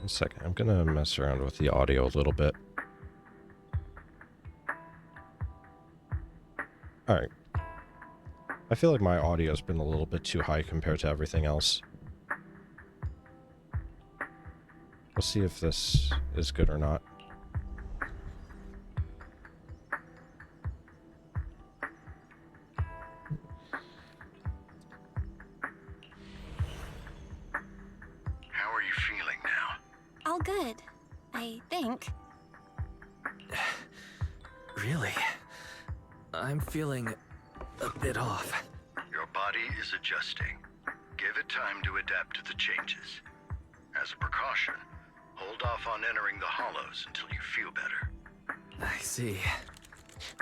One second, I'm gonna mess around with the audio a little bit. Alright. I feel like my audio's been a little bit too high compared to everything else. We'll see if this is good or not. How are you feeling now? All good, I think. Really? I'm feeling a bit off. Your body is adjusting. Give it time to adapt to the changes. As a precaution, hold off on entering the hollows until you feel better. I see.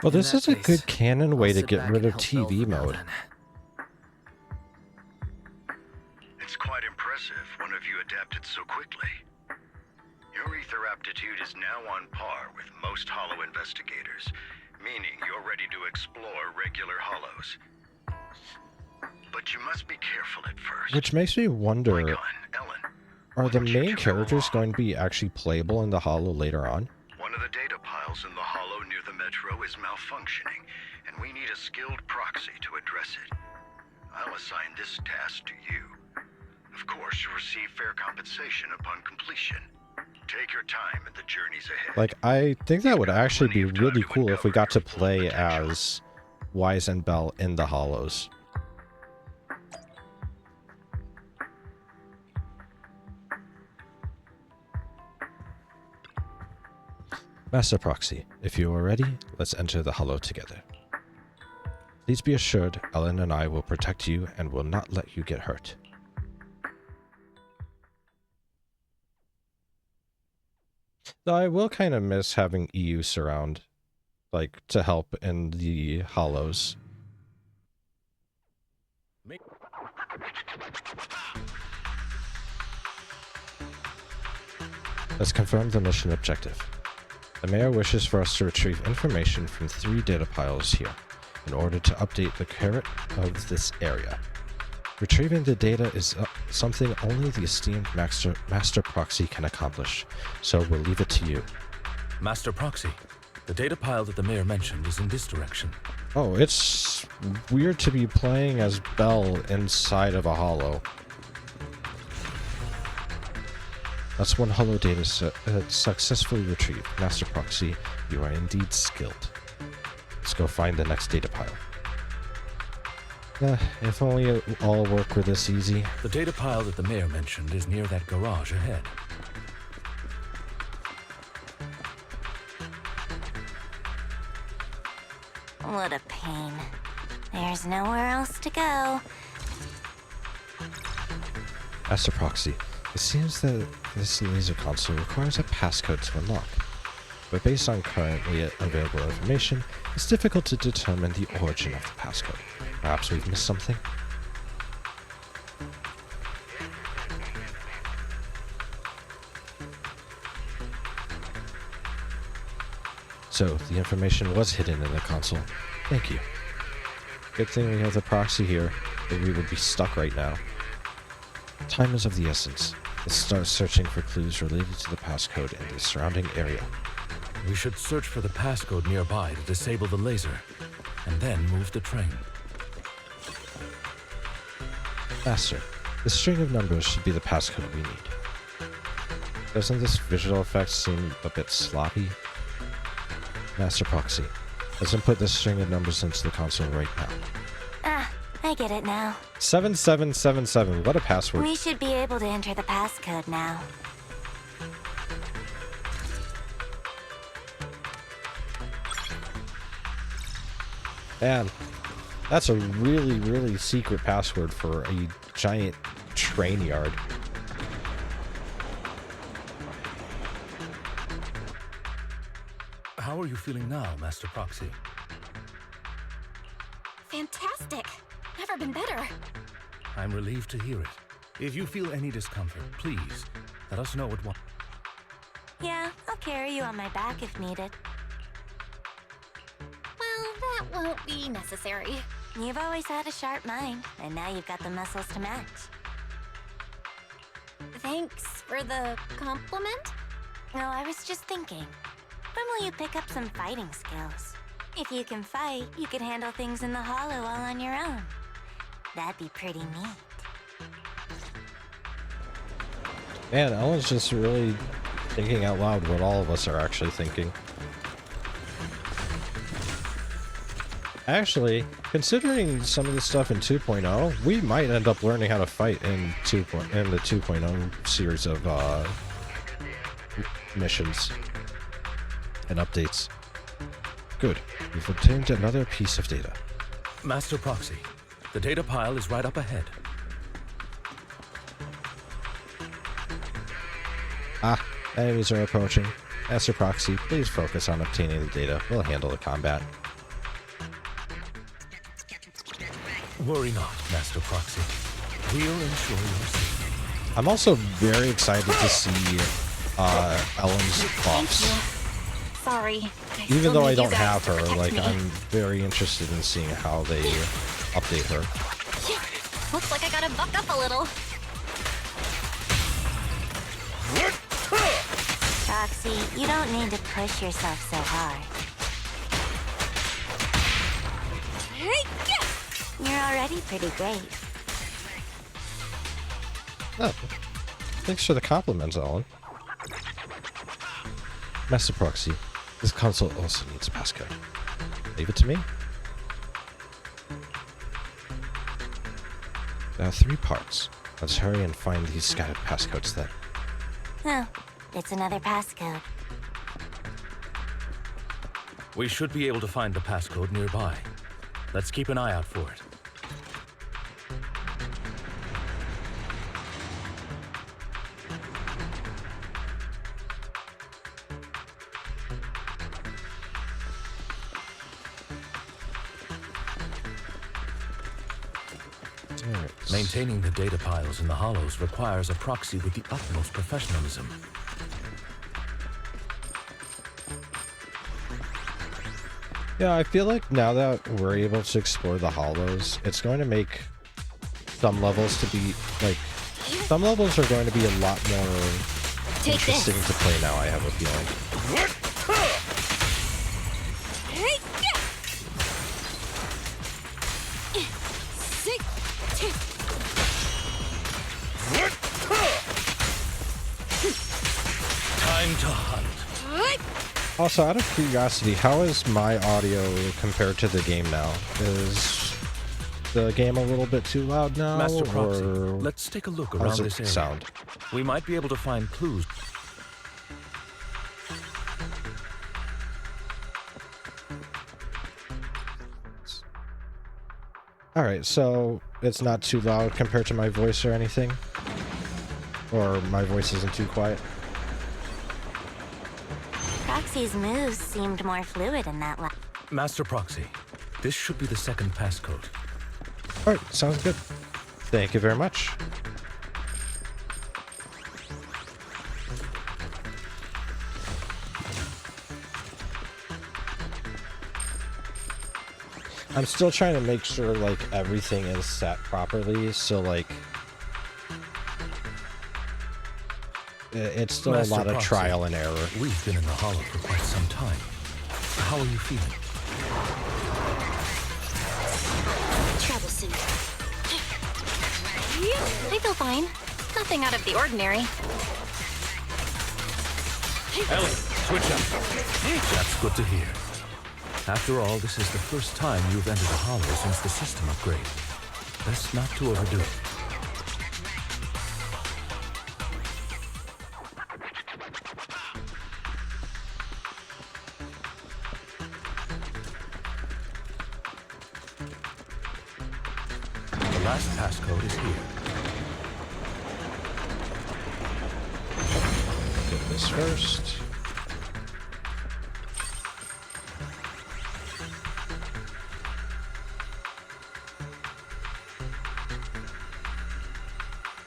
Well, In this that is a case, good canon way I'll to sit get back rid and of help Belle TV for now, mode. then. It's quite impressive one of you adapted so quickly. Your ether aptitude is now on par with most hollow investigators, meaning you're ready to explore regular hollows. But you must be careful at first. Which makes me wonder, Icon, Ellen, are the why don't you main two go characters along? going to be actually playable in the hollow later on? One of the data piles in the hollow near the metro is malfunctioning, and we need a skilled proxy to address it. I'll assign this task to you. Of course, you'll receive fair compensation upon completion. Take your time in the journeys ahead. Like, I think that would actually be really cool if we got to play as Wise and Belle in the hollows. Master Proxy, if you are ready, let's enter the hollow together. Please be assured, Ellen and I will protect you and will not let you get hurt. Though I will kind of miss having EU surround, like, to help in the hollows. Let's confirm the mission objective. The mayor wishes for us to retrieve information from 3 data piles here, in order to update the current of this area. Retrieving the data is something only the esteemed Master Proxy can accomplish, so we'll leave it to you. Master Proxy, the data pile that the mayor mentioned is in this direction. Oh, it's weird to be playing as Belle inside of a hollow. That's one hollow data successfully retrieved. Master Proxy, you are indeed skilled. Let's go find the next data pile. If only it all work were this easy. The data pile that the mayor mentioned is near that garage ahead. What a pain. There's nowhere else to go. Master Proxy, it seems that this laser console requires a passcode to unlock. But based on currently available information, it's difficult to determine the origin of the passcode. Perhaps we've missed something? So, the information was hidden in the console. Thank you. Good thing we have the proxy here, or we would be stuck right now. Time is of the essence. Let's start searching for clues related to the passcode in the surrounding area. We should search for the passcode nearby to disable the laser, and then move the train. Master, the string of numbers should be the passcode we need. Doesn't this visual effect seem a bit sloppy? Master Proxy, let's input this string of numbers into the console right now. Ah, I get it now. 7777, what a password. We should be able to enter the passcode now. Man, that's a really, really secret password for a giant train yard. How are you feeling now, Master Proxy? Fantastic. Never been better. I'm relieved to hear it. If you feel any discomfort, please let us know at once. Yeah, I'll carry you on my back if needed. Well, that won't be necessary. You've always had a sharp mind, and now you've got the muscles to match. Thanks for the compliment? No, I was just thinking. When will you pick up some fighting skills? If you can fight, you could handle things in the hollow all on your own. That'd be pretty neat. Man, Ellen's just really thinking out loud what all of us are actually thinking. Actually, considering some of the stuff in 2.0, we might end up learning how to fight in the 2.0 series of missions and updates. Good. We've obtained another piece of data. Master Proxy, the data pile is right up ahead. Ah, enemies are approaching. Master Proxy, please focus on obtaining the data. We'll handle the combat. Worry not, Master Proxy. We'll ensure your safety. I'm also very excited to see Ellen's buffs. Sorry. Even though I don't have her, like, I'm very interested in seeing how they update her. Looks like I gotta buck up a little. Roxy, you don't need to push yourself so hard. You're already pretty great. Oh, thanks for the compliments, Ellen. Master Proxy, this console also needs a passcode. Leave it to me. There are 3 parts. Let's hurry and find these scattered passcodes then. Oh, it's another passcode. We should be able to find the passcode nearby. Let's keep an eye out for it. Maintaining the data piles in the hollows requires a proxy with the utmost professionalism. Yeah, I feel like now that we're able to explore the hollows, it's going to make some levels to be, like, some levels are going to be a lot more interesting to play now, I have a feeling. Time to hunt. Also, out of curiosity, how is my audio compared to the game now? Is the game a little bit too loud now? Master Proxy, or let's take a look around how's it this area. sound? We might be able to find clues. Alright, so it's not too loud compared to my voice or anything? Or my voice isn't too quiet? Proxy's moves seemed more fluid in that Master Proxy, this should be the second passcode. Alright, sounds good. Thank you very much. I'm still trying to make sure, like, everything is set properly, so, like, it's still Master a lot of Proxy, trial and error. We've been in the hollow for quite some time. How are you feeling? troublesome. I feel fine. Nothing out of the ordinary. Ellie, switch up. That's good to hear. After all, this is the first time you've entered a hollow since the system upgrade. Best not to overdo it. The last passcode is here. Get this first.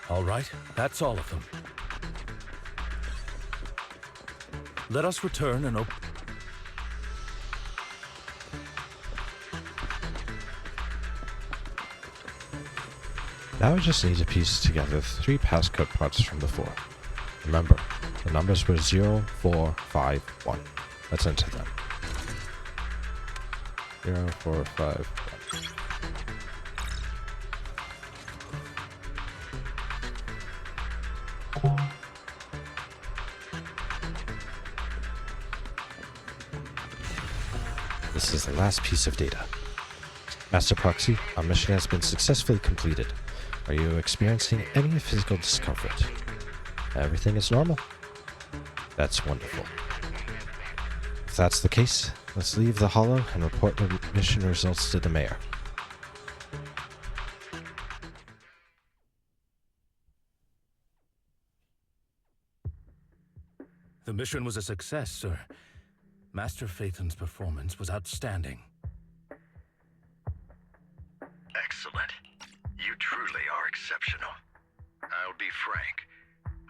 All right, that's all of them. Let us return and open. Now I just need to piece together 3 passcode parts from before. Remember, the numbers were 0, 4, 5, 1. Let's enter them. 0, 4, 5, 1. This is the last piece of data. Master Proxy, our mission has been successfully completed. Are you experiencing any physical discomfort? Everything is normal? That's wonderful. If that's the case, let's leave the Hollow and report the mission results to the mayor. The mission was a success, sir. Master Phaeton's performance was outstanding. Excellent. You truly are exceptional. I'll be frank.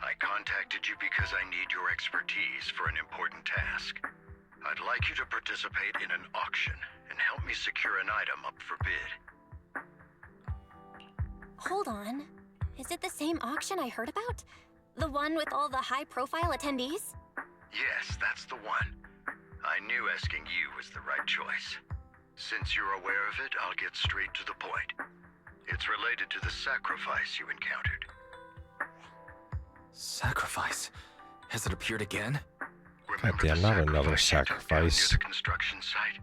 I contacted you because I need your expertise for an important task. I'd like you to participate in an auction and help me secure an item up for bid. Hold on. Is it the same auction I heard about? The one with all the high-profile attendees? Yes, that's the one. I knew asking you was the right choice. Since you're aware of it, I'll get straight to the point. It's related to the sacrifice you encountered. Sacrifice? Has it appeared again? Remember damn, the not another sacrifice you took down sacrifice. near the construction site?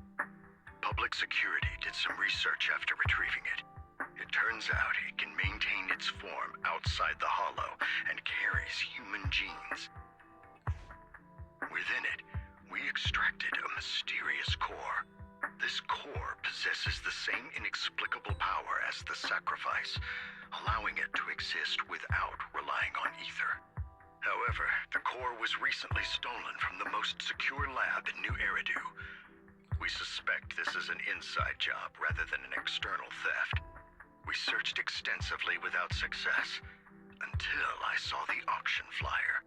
Public security did some research after retrieving it. It turns out it can maintain its form outside the Hollow and carries human genes. Within it, we extracted a mysterious core. This core possesses the same inexplicable power as the sacrifice, allowing it to exist without relying on ether. However, the core was recently stolen from the most secure lab in New Eridu. We suspect this is an inside job rather than an external theft. We searched extensively without success, until I saw the auction flyer.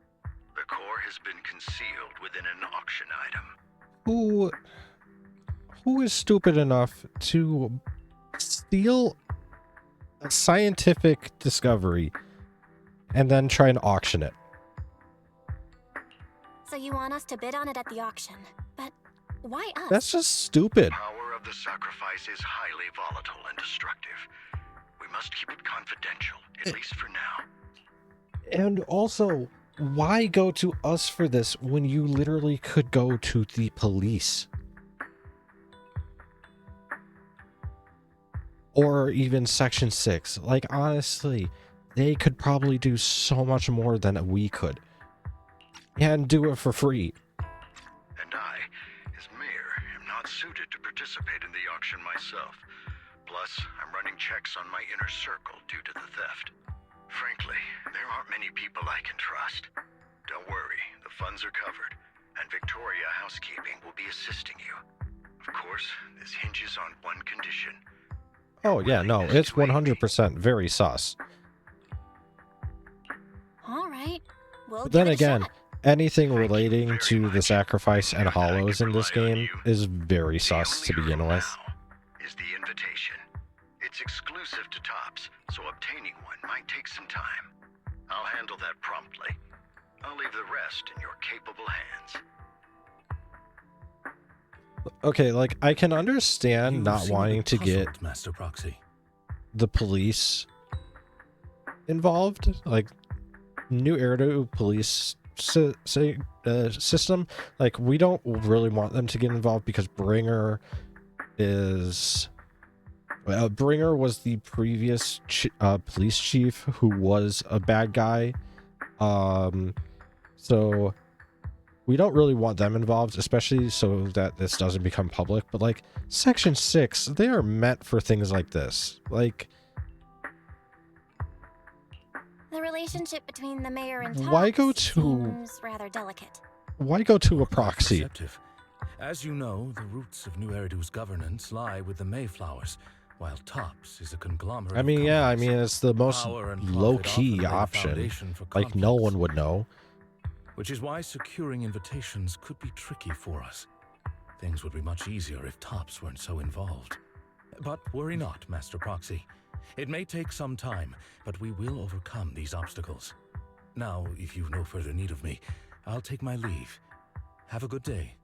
The core has been concealed within an auction item. Who is stupid enough to steal a scientific discovery and then try and auction it? So you want us to bid on it at the auction. But why us? That's just stupid. The power of the sacrifice is highly volatile and destructive. We must keep it confidential, at least for now. And also, why go to us for this when you literally could go to the police? Or even Section 6. Like, honestly, they could probably do so much more than we could. And do it for free. And I, as mayor, am not suited to participate in the auction myself. Plus, I'm running checks on my inner circle due to the theft. Frankly, there aren't many people I can trust. Don't worry, the funds are covered, and Victoria Housekeeping will be assisting you. Of course, this hinges on one condition. Oh, yeah, no, it's 100% very sus. All right. We'll But then give it a again, shot. anything relating to the sacrifice and hollows in this game is very sus to begin with. Is the invitation. It's exclusive to Tops, so obtaining one might take some time. I'll handle that promptly. I'll leave the rest in your capable hands. Okay, like, I can understand You not seem a wanting bit to get puzzled, Master Proxy. the police involved. Like, New Eridu police system. Like, we don't really want them to get involved because Bringer is... Bringer was the previous police chief who was a bad guy. So we don't really want them involved, especially so that this doesn't become public. But like Section 6, they are meant for things like this. Like, The relationship between the mayor and Tops why go to seems rather delicate. a proxy? Perceptive. As you know, the roots of New Eridu's governance lie with the Mayflowers, while Tops is a conglomerate. I mean, of yeah, I companies. mean, it's the most Power and profit low-key often lay the option. foundation for Like, no conflicts. one would know. Which is why securing invitations could be tricky for us. Things would be much easier if Tops weren't so involved. But worry not, Master Proxy. It may take some time, but we will overcome these obstacles. Now, if you've no further need of me, I'll take my leave. Have a good day.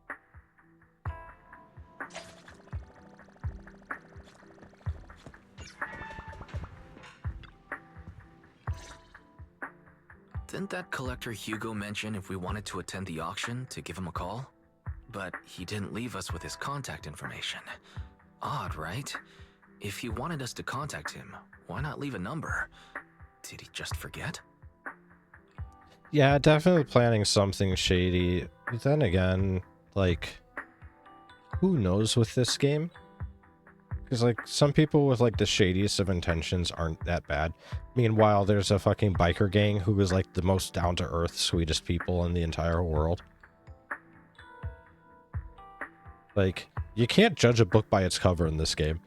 Didn't that collector Hugo mention if we wanted to attend the auction to give him a call? But he didn't leave us with his contact information. Odd, right? If he wanted us to contact him, why not leave a number? Did he just forget? Yeah, definitely planning something shady. But then again, like, who knows with this game? Because, like, some people with, like, the shadiest of intentions aren't that bad. Meanwhile, there's a fucking biker gang who is, like, the most down-to-earth, sweetest people in the entire world. Like, you can't judge a book by its cover in this game.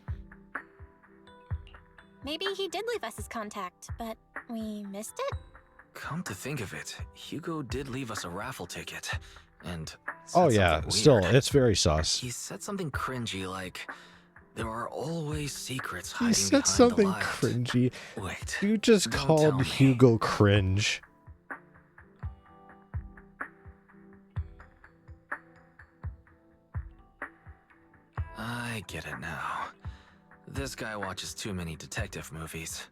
Maybe he did leave us his contact, but we missed it? Come to think of it, Hugo did leave us a raffle ticket. And Oh said yeah, something still, weird. it's very sus. He said something cringy like, there are always secrets hiding He said behind something the light. cringy. Wait, You just don't called tell me. Hugo cringe. I get it now. This guy watches too many detective movies.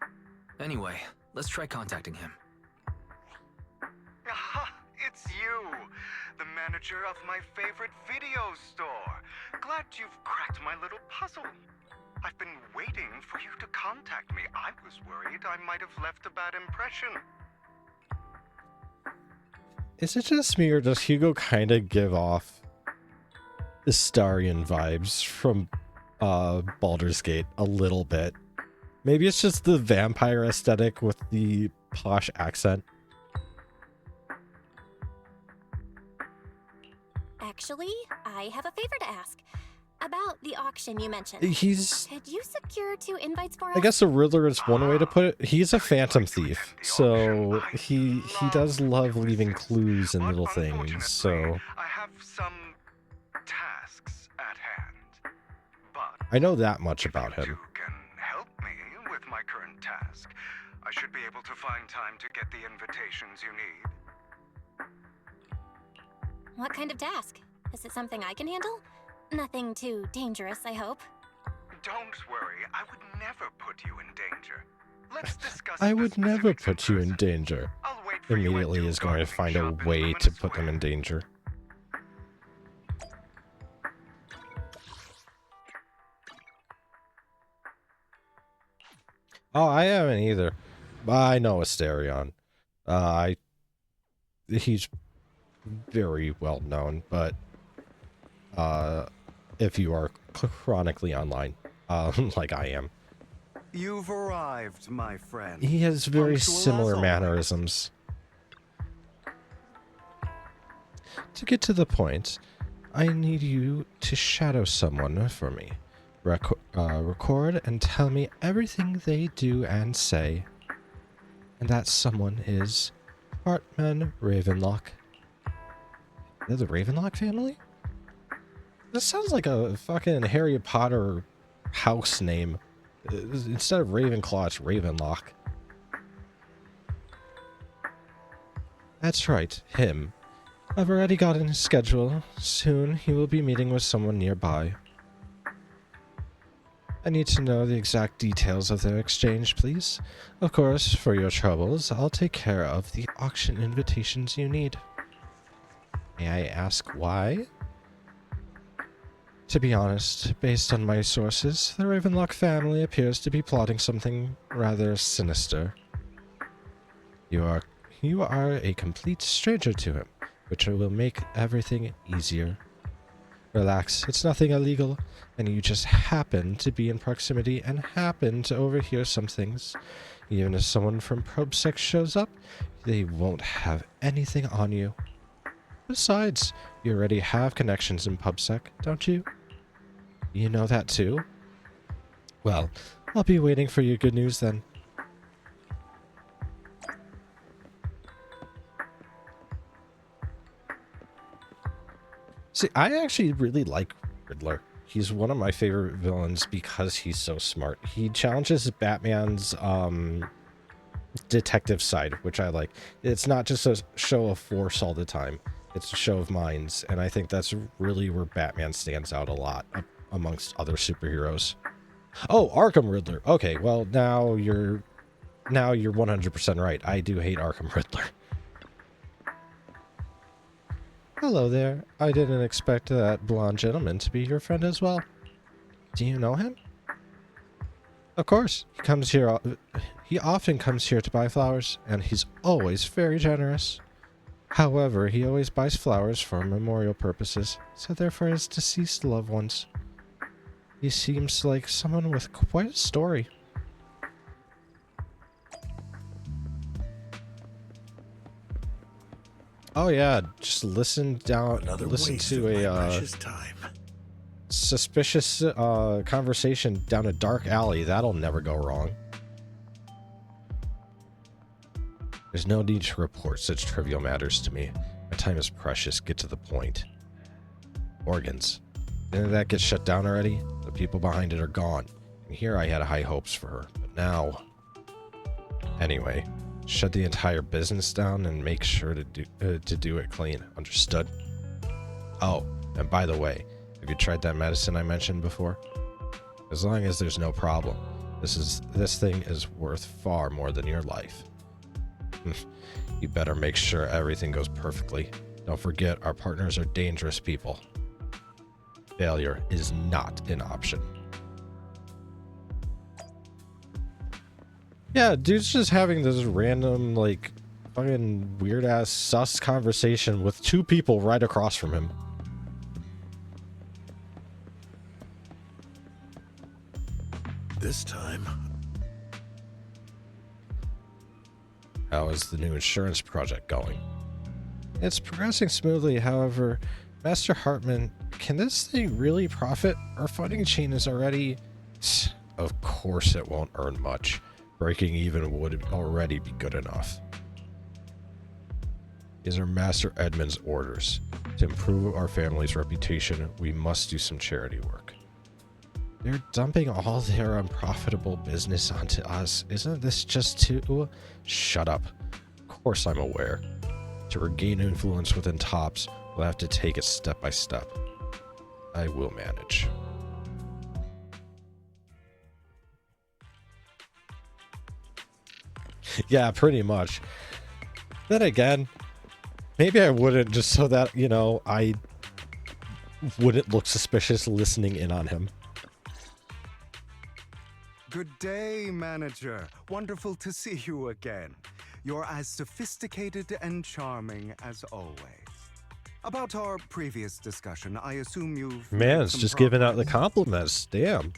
Anyway, let's try contacting him. Aha, it's you! The manager of my favorite video store. Glad you've cracked my little puzzle. I've been waiting for you to contact me. I was worried I might have left a bad impression. Is it just me, or does Hugo kind of give off Astarion vibes from Baldur's Gate a little bit? Maybe it's just the vampire aesthetic with the posh accent. Actually, I have a favor to ask. About the auction you mentioned. He's, Could you secure 2 invites for us? I guess a Riddler is one way to put it. He's a phantom thief, so he does love leaving clues and But little things, so... unfortunately, I have some tasks at hand. But I know that much if about you him. two can help me with my current task, I should be able to find time to get the invitations you need. What kind of task? Is it something I can handle? Nothing too dangerous, I hope. Don't worry, I would never put you in danger. Let's discuss I the would never specifics in put you in person. danger. I'll wait for you at Immediately Duke is going to Gardening find a Shop in way Luminous to put them in Square. danger. Oh, I haven't either. I know Astarion. He's very well known, but if you are chronically online, like I am, You've arrived, my friend. he has very Punctual as similar always. mannerisms. To get to the point, I need you to shadow someone for me. Record and tell me everything they do and say. And that someone is Hartman Ravenlock. They're the Ravenlock family? This sounds like a fucking Harry Potter house name. Instead of Ravenclaw, it's Ravenlock. That's right, him. I've already got in his schedule. Soon he will be meeting with someone nearby. I need to know the exact details of their exchange, please. Of course, for your troubles, I'll take care of the auction invitations you need. May I ask why? To be honest, based on my sources, the Ravenlock family appears to be plotting something rather sinister. You are a complete stranger to him, which will make everything easier. Relax, it's nothing illegal, and you just happen to be in proximity and happen to overhear some things. Even if someone from ProbSec shows up, they won't have anything on you. Besides, you already have connections in PubSec, don't you? You know that too? Well, I'll be waiting for your good news then. See, I actually really like Riddler. He's one of my favorite villains because he's so smart. He challenges Batman's detective side, which I like. It's not just a show of force all the time. It's a show of minds, and I think that's really where Batman stands out a lot amongst other superheroes. Oh, Arkham Riddler. Okay, well now you're 100% right. I do hate Arkham Riddler. Hello there. I didn't expect that blonde gentleman to be your friend as well. Do you know him? Of course. He often comes here to buy flowers, and he's always very generous. However, he always buys flowers for memorial purposes, so they're for his deceased loved ones. He seems like someone with quite a story. Oh yeah, just listen to a suspicious conversation down a dark alley. That'll never go wrong. There's no need to report such trivial matters to me. My time is precious. Get to the point. Organs. Didn't that get shut down already? The people behind it are gone. And here I had high hopes for her, but now... Anyway, shut the entire business down and make sure to do it clean. Understood? Oh, and by the way, have you tried that medicine I mentioned before? As long as there's no problem, this thing is worth far more than your life. You better make sure everything goes perfectly. Don't forget, our partners are dangerous people. Failure is not an option. Yeah, dude's just having this random, like, fucking weird-ass sus conversation with two people right across from him. This time... How is the new insurance project going? It's progressing smoothly, however, Master Hartman, can this thing really profit? Our funding chain is already... Of course it won't earn much. Breaking even would already be good enough. These are Master Edmund's orders. To improve our family's reputation, we must do some charity work. They're dumping all their unprofitable business onto us. Isn't this just too... Shut up. Of course I'm aware. To regain influence within Tops, we'll have to take it step by step. I will manage. Yeah, pretty much. Then again, maybe I wouldn't, just so that, you know, I wouldn't look suspicious listening in on him. Good day, manager. Wonderful to see you again. You're as sophisticated and charming as always. About our previous discussion, I assume you've... Man's just giving out the compliments. Damn.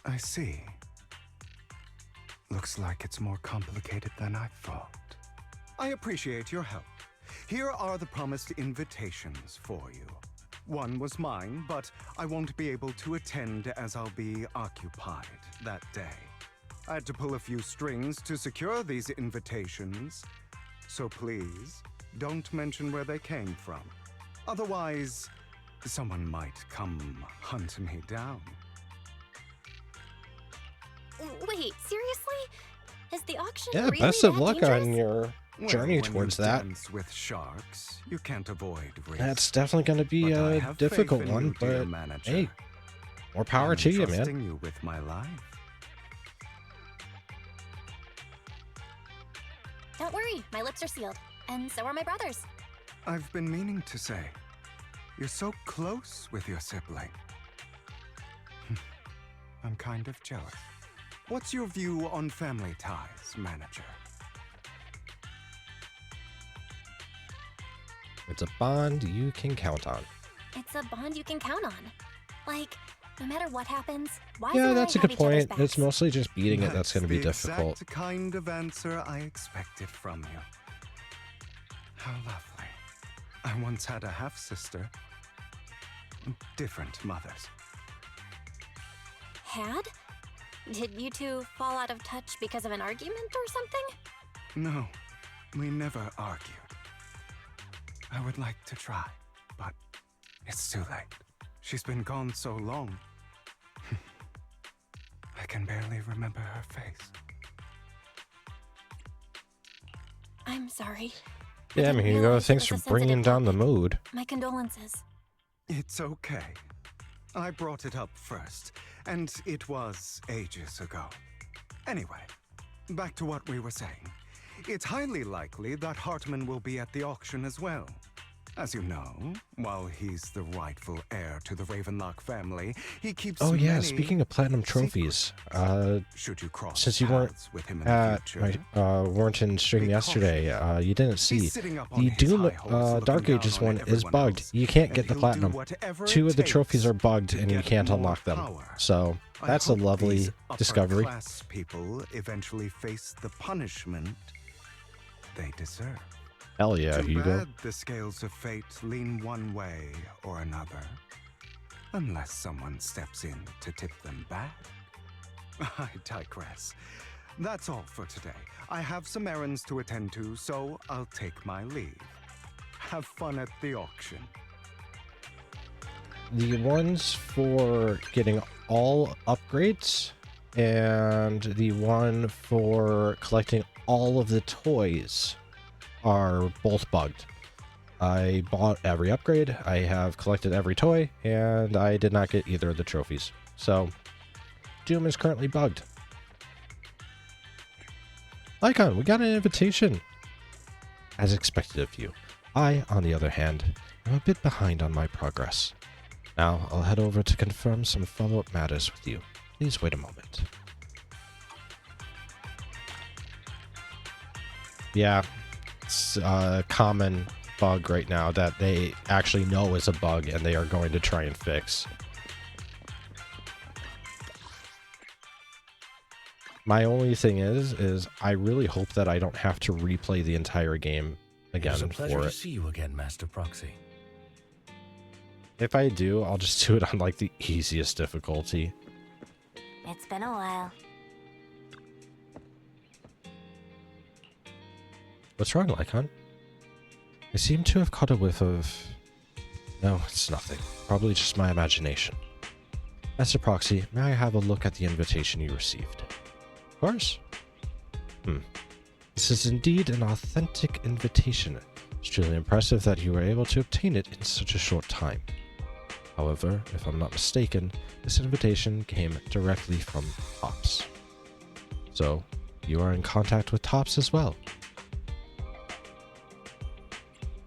I see. Looks like it's more complicated than I thought. I appreciate your help. Here are the promised invitations for you. One was mine, but I won't be able to attend as I'll be occupied that day. I had to pull a few strings to secure these invitations, so please don't mention where they came from. Otherwise, someone might come hunt me down. Wait, seriously? Is the auction Yeah, really best of that luck dangerous? on your journey When towards you that. dance with sharks, you can't avoid risk. That's definitely going to be But I a have difficult faith in one, you, dear but manager. hey, more power I'm to you, man. trusting you with my life. Don't worry, my lips are sealed. And so are my brothers. I've been meaning to say, you're so close with your sibling. I'm kind of jealous. What's your view on family ties, manager? It's a bond you can count on. It's a bond you can count on. Like, no matter what happens, why Yeah, that's a good point. It's It's mostly just beating it that's going to be the difficult. exact kind of answer I expected from you. How lovely. I once had a half-sister. Different mothers. Had? Did you two fall out of touch because of an argument or something? No, we never argued. I would like to try, but it's too late. She's been gone so long. I can barely remember her face. I'm sorry. Yeah, I mean, didn't Hugo, realize it thanks for was a bringing sensitive down the topic. mood. My condolences. It's okay. I brought it up first, and it was ages ago. Anyway, back to what we were saying. It's highly likely that Hartman will be at the auction as well. As you know, while he's the rightful heir to the Ravenlock family, he keeps Oh yeah, many speaking of platinum trophies, should you cross since you weren't paths with him in the at future. my Warrington stream Be yesterday, you didn't see He's sitting up on the his Doom high horse looking Dark down Ages on one is everyone bugged. else, You can't and get the he'll do platinum. whatever 2 it of the trophies takes are bugged to and you get can't more unlock them. power. So I that's a hope lovely these discovery. upper-class people eventually face the punishment they deserve. Hell yeah, Too Hugo. bad the scales of fate lean one way or another, unless someone steps in to tip them back. I digress. That's all for today. I have some errands to attend to, so I'll take my leave. Have fun at the auction. The ones for getting all upgrades and the one for collecting all of the toys are both bugged. I bought every upgrade, I have collected every toy, and I did not get either of the trophies. So, Doom is currently bugged. Icon, we got an invitation. As expected of you. I, on the other hand, am a bit behind on my progress. Now, I'll head over to confirm some follow-up matters with you. Please wait a moment. Yeah, it's a common bug right now that they actually know is a bug and they are going to try and fix. My only thing is I really hope that I don't have to replay the entire game again It's a pleasure for to it. see you again, Master Proxy. If I do, I'll just do it on like the easiest difficulty. It's been a while. What's wrong, Lycon? I seem to have caught a whiff of... No, it's nothing. Probably just my imagination. Master Proxy, may I have a look at the invitation you received? Of course. This is indeed an authentic invitation. It's truly impressive that you were able to obtain it in such a short time. However, if I'm not mistaken, this invitation came directly from Tops. So, you are in contact with Tops as well.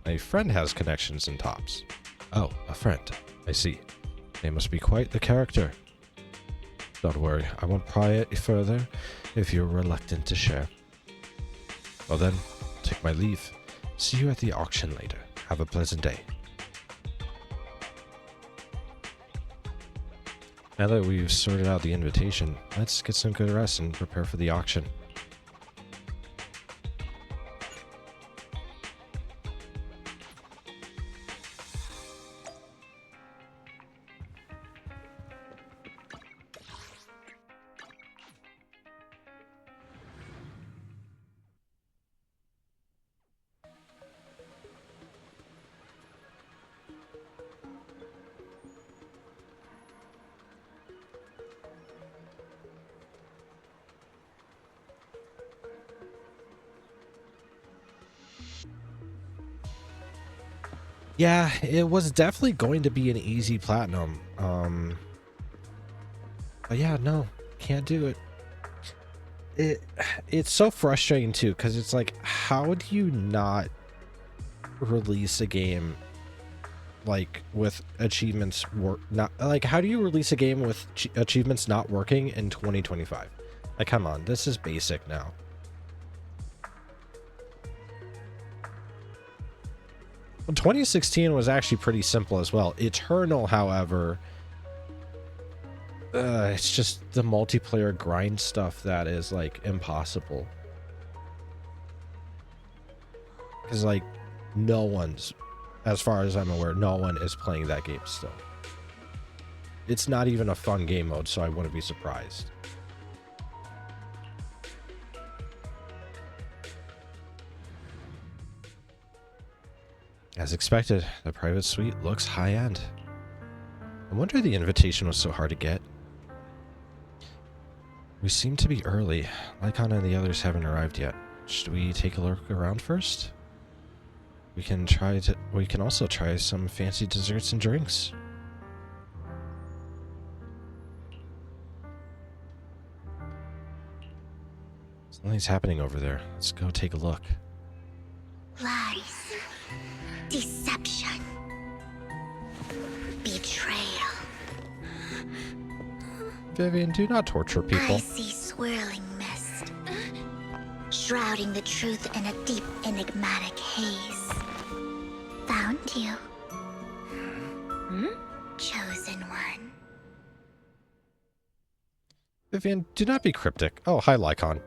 A friend has connections in Tops. Oh, a friend. I see. They must be quite the character. Don't worry, I won't pry it further if you're reluctant to share. Well then, take my leave. See you at the auction later. Have a pleasant day. Now that we've sorted out the invitation, let's get some good rest and prepare for the auction. Yeah, it was definitely going to be an easy platinum. But yeah, no, can't do it. It's so frustrating too, because it's like, how do you not release a game like with achievements not like how do you release a game with achievements not working in 2025? Like, come on, this is basic now. Well, 2016 was actually pretty simple as well. Eternal, however, it's just the multiplayer grind stuff that is like impossible. Because like no one's, as far as I'm aware, no one is playing that game still. It's not even a fun game mode, so I wouldn't be surprised. As expected, the private suite looks high-end. I wonder the invitation was so hard to get. We seem to be early. Lycon and the others haven't arrived yet. Should we take a look around first? We can also try some fancy desserts and drinks. Something's happening over there. Let's go take a look. Lies. Deception. Betrayal. Vivian, do not torture people. I see swirling mist, shrouding the truth in a deep, enigmatic haze. Found you. Chosen one. Vivian, do not be cryptic. Oh, hi, Lycon.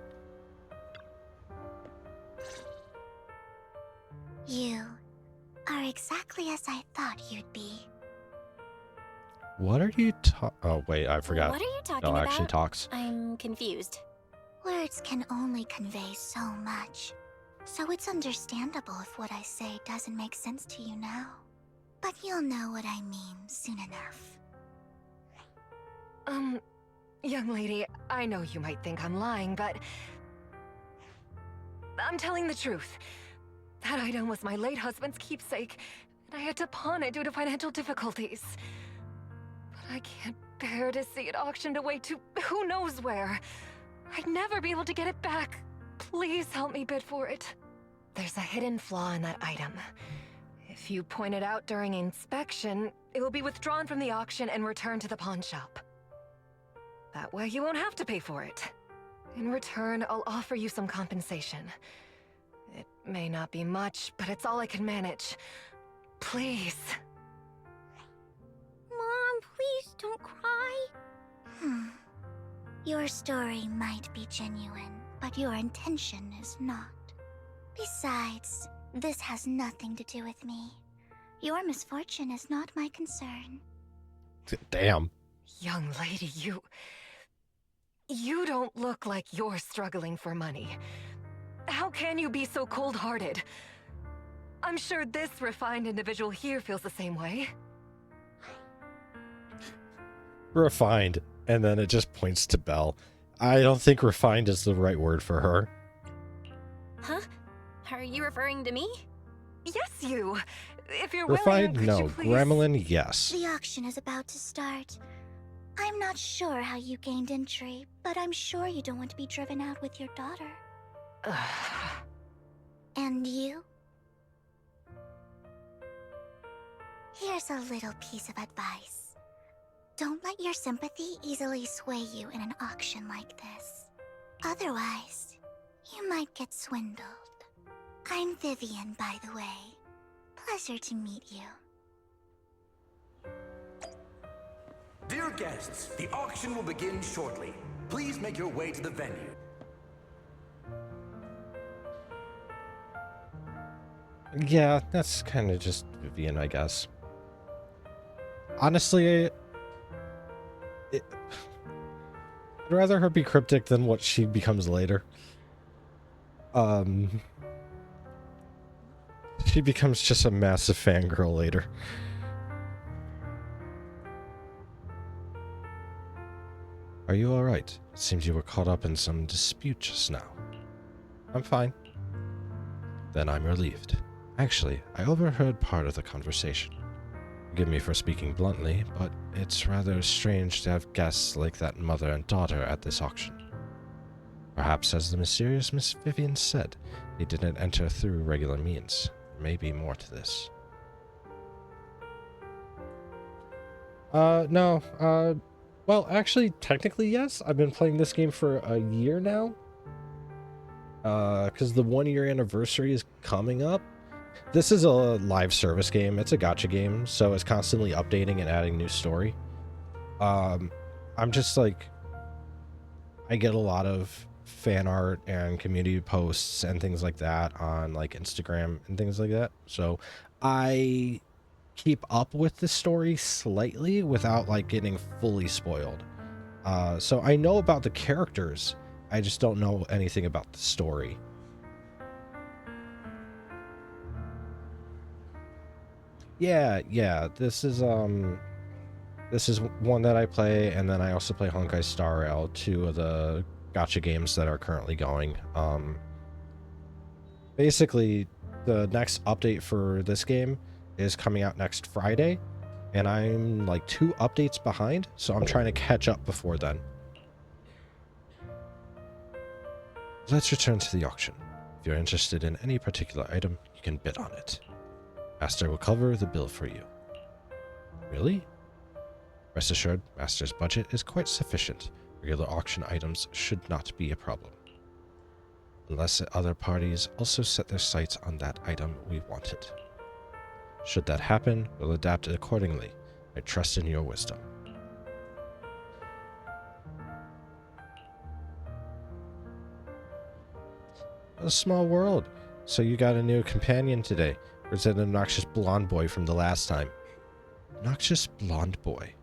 You are exactly as I thought you'd be. What are you Oh, wait, I forgot. What are you talking No, about? actually talks. I'm confused. Words can only convey so much, so it's understandable if what I say doesn't make sense to you now. But you'll know what I mean soon enough. Young lady, I know you might think I'm lying, but I'm telling the truth. That item was my late husband's keepsake, and I had to pawn it due to financial difficulties. But I can't bear to see it auctioned away to who knows where. I'd never be able to get it back. Please help me bid for it. There's a hidden flaw in that item. If you point it out during inspection, it will be withdrawn from the auction and returned to the pawn shop. That way you won't have to pay for it. In return, I'll offer you some compensation. It may not be much, but it's all I can manage. Please. Mom, please don't cry. Your story might be genuine, but your intention is not. Besides, this has nothing to do with me. Your misfortune is not my concern. Damn. Young lady, you don't look like you're struggling for money. How can you be so cold-hearted? I'm sure this refined individual here feels the same way. Refined. And then it just points to Belle. I don't think refined is the right word for her. Huh? Are you referring to me? Yes, you. If you're Refined? willing, No. could you please... Gremlin? Yes. The auction is about to start. I'm not sure how you gained entry, but I'm sure you don't want to be driven out with your daughter. And you? Here's a little piece of advice. Don't let your sympathy easily sway you in an auction like this. Otherwise, you might get swindled. I'm Vivian, by the way. Pleasure to meet you. Dear guests, the auction will begin shortly. Please make your way to the venue. Yeah, that's kind of just Vivian, I guess. Honestly, I'd rather her be cryptic than what she becomes later. She becomes just a massive fangirl later. Are you alright? It seems you were caught up in some dispute just now. I'm fine. Then I'm relieved. Actually, I overheard part of the conversation. Forgive me for speaking bluntly, but it's rather strange to have guests like that mother and daughter at this auction. Perhaps, as the mysterious Miss Vivian said, they didn't enter through regular means. There may be more to this. No, well, actually, technically, yes. I've been playing this game for a year now. Because the 1-year anniversary is coming up. This is a live service game. It's a gacha game, so it's constantly updating and adding new story. I'm just like, I get a lot of fan art and community posts and things like that on like Instagram and things like that. So I keep up with the story slightly without like getting fully spoiled. So I know about the characters. I just don't know anything about the story. Yeah. This is one that I play, and then I also play Honkai Star Rail, two of the gacha games that are currently going. Basically, the next update for this game is coming out next Friday, and I'm like 2 updates behind, so I'm trying to catch up before then. Let's return to the auction. If you're interested in any particular item, you can bid on it. Master will cover the bill for you. Really? Rest assured, Master's budget is quite sufficient. Regular auction items should not be a problem. Unless other parties also set their sights on that item we wanted. Should that happen, we'll adapt it accordingly. I trust in your wisdom. A small world. So you got a new companion today. Or is it an obnoxious blonde boy from the last time? Obnoxious blonde boy.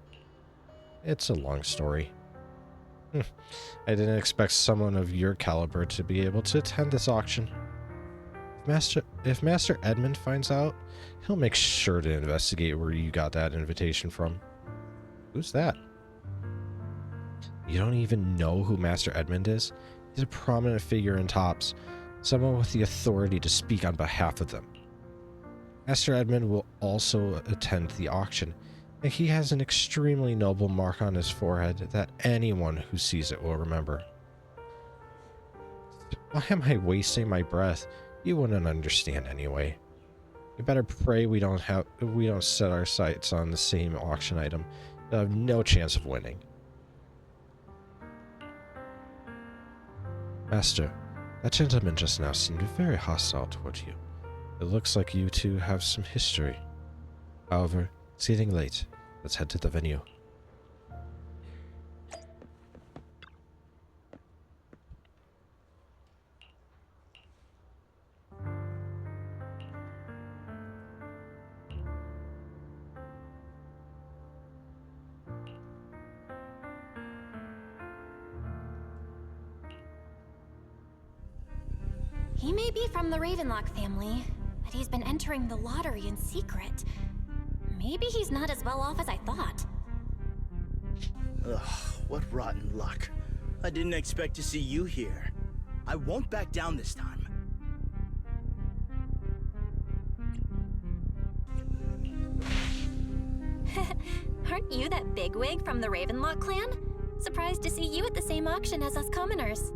It's a long story. I didn't expect someone of your caliber to be able to attend this auction. If Master Edmund finds out, he'll make sure to investigate where you got that invitation from. Who's that? You don't even know who Master Edmund is? He's a prominent figure in Tops, someone with the authority to speak on behalf of them. Master Edmund will also attend the auction, and he has an extremely noble mark on his forehead that anyone who sees it will remember. Why am I wasting my breath? You wouldn't understand anyway. We better pray we don't set our sights on the same auction item. You'll have no chance of winning. Master, that gentleman just now seemed very hostile toward you. It looks like you two have some history. However, it's getting late. Let's head to the venue. He may be from the Ravenlock family, but he's been entering the lottery in secret. Maybe he's not as well off as I thought. Ugh, what rotten luck. I didn't expect to see you here. I won't back down this time. Aren't you that bigwig from the Ravenlock clan? Surprised to see you at the same auction as us commoners.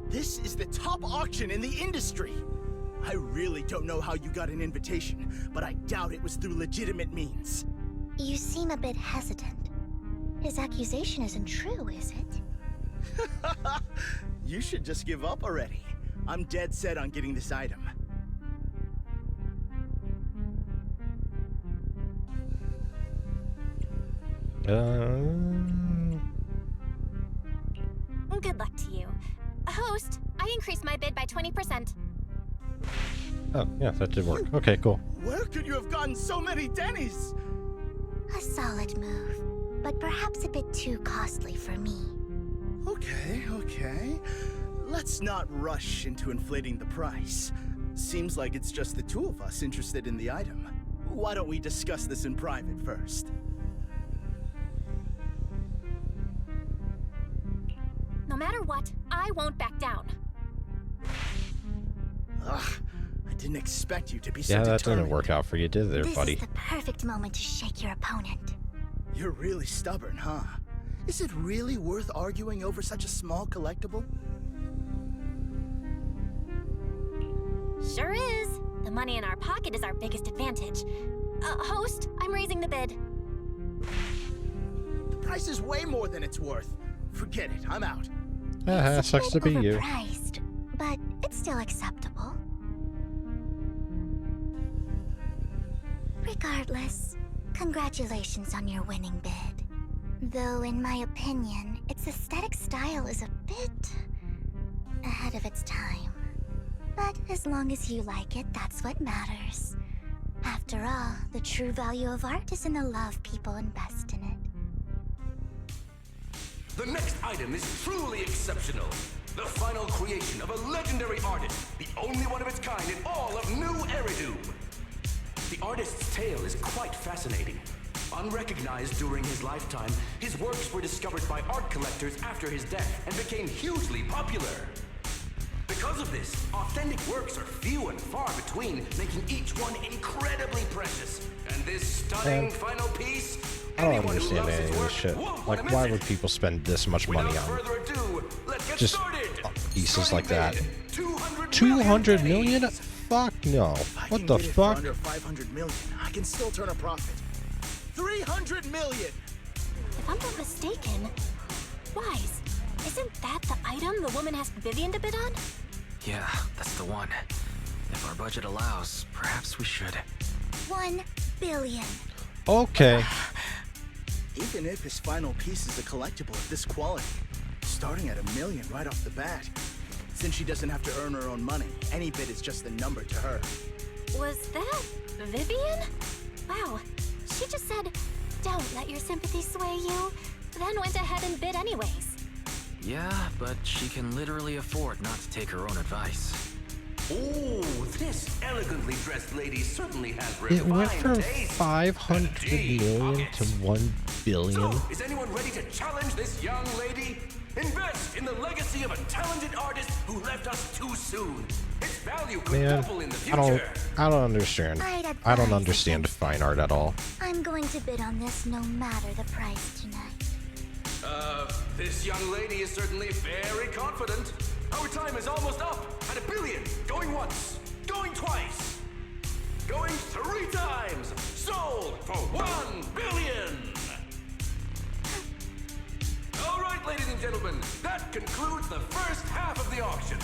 This is the top auction in the industry. I really don't know how you got an invitation, but I doubt it was through legitimate means. You seem a bit hesitant. His accusation isn't true, is it? You should just give up already. I'm dead set on getting this item. Good luck to you. Host, I increased my bid by 20%. Oh, yeah, that did work. Okay, cool. Where could you have gotten so many Denny's? A solid move, but perhaps a bit too costly for me. Okay. Let's not rush into inflating the price. Seems like it's just the two of us interested in the item. Why don't we discuss this in private first? No matter what, I won't back down. Ugh, I didn't expect you to be so Yeah, that determined. didn't work out for you, did it, buddy? This is the perfect moment to shake your opponent. You're really stubborn, huh? Is it really worth arguing over such a small collectible? Sure is. The money in our pocket is our biggest advantage. Host, I'm raising the bid. The price is way more than it's worth. Forget it, I'm out. Sucks to be you. Overpriced, but it's still acceptable. Regardless, congratulations on your winning bid. Though, in my opinion, its aesthetic style is a bit ahead of its time. But as long as you like it, that's what matters. After all, the true value of art is in the love people invest in it. The next item is truly exceptional. The final creation of a legendary artist, the only one of its kind in all of New Eridu. The artist's tale is quite fascinating. Unrecognized during his lifetime, his works were discovered by art collectors after his death and became hugely popular. Because of this, authentic works are few and far between, making each one incredibly precious. And this stunning final piece, I don't understand any of this shit. Like, why would people spend this much money on just pieces like that? 200 million? Fuck no. What the fuck? Under 500 million, I can still turn a profit. 300 million! If I'm not mistaken, Wise, isn't that the item the woman asked Vivian to bid on? Yeah, that's the one. If our budget allows, perhaps we should. 1 billion. Okay. Even if his final piece is a collectible of this quality, starting at $1 million right off the bat. Since she doesn't have to earn her own money, any bid is just a number to her. Was that Vivian? Wow, she just said, don't let your sympathy sway you, then went ahead and bid anyways. Yeah, but she can literally afford not to take her own advice. Oh, this elegantly dressed lady certainly has It refined went from taste. 500 million to 1 billion. So, is anyone ready to challenge this young lady? Invest in the legacy of a talented artist who left us too soon. Its value could Man, double in the future. I don't understand. I don't understand fine art at all. I'm going to bid on this no matter the price tonight. This young lady is certainly very confident. Our time is almost up at $1 billion. Going once, going twice, going 3 times. Sold for $1 billion. All right, ladies and gentlemen, that concludes the first half of the auction.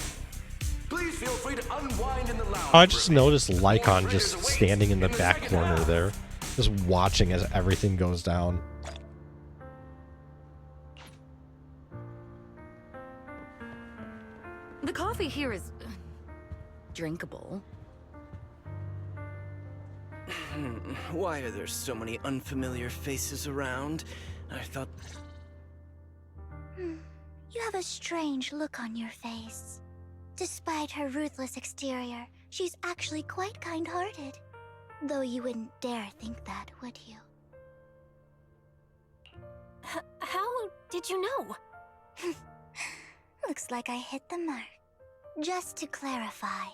Please feel free to unwind in the lounge. I just noticed Lycon just standing in the back corner there, just watching as everything goes down. The coffee here is drinkable. Why are there so many unfamiliar faces around? I thought... You have a strange look on your face. Despite her ruthless exterior, she's actually quite kind-hearted. Though you wouldn't dare think that, would you? How did you know? Looks like I hit the mark. Just to clarify,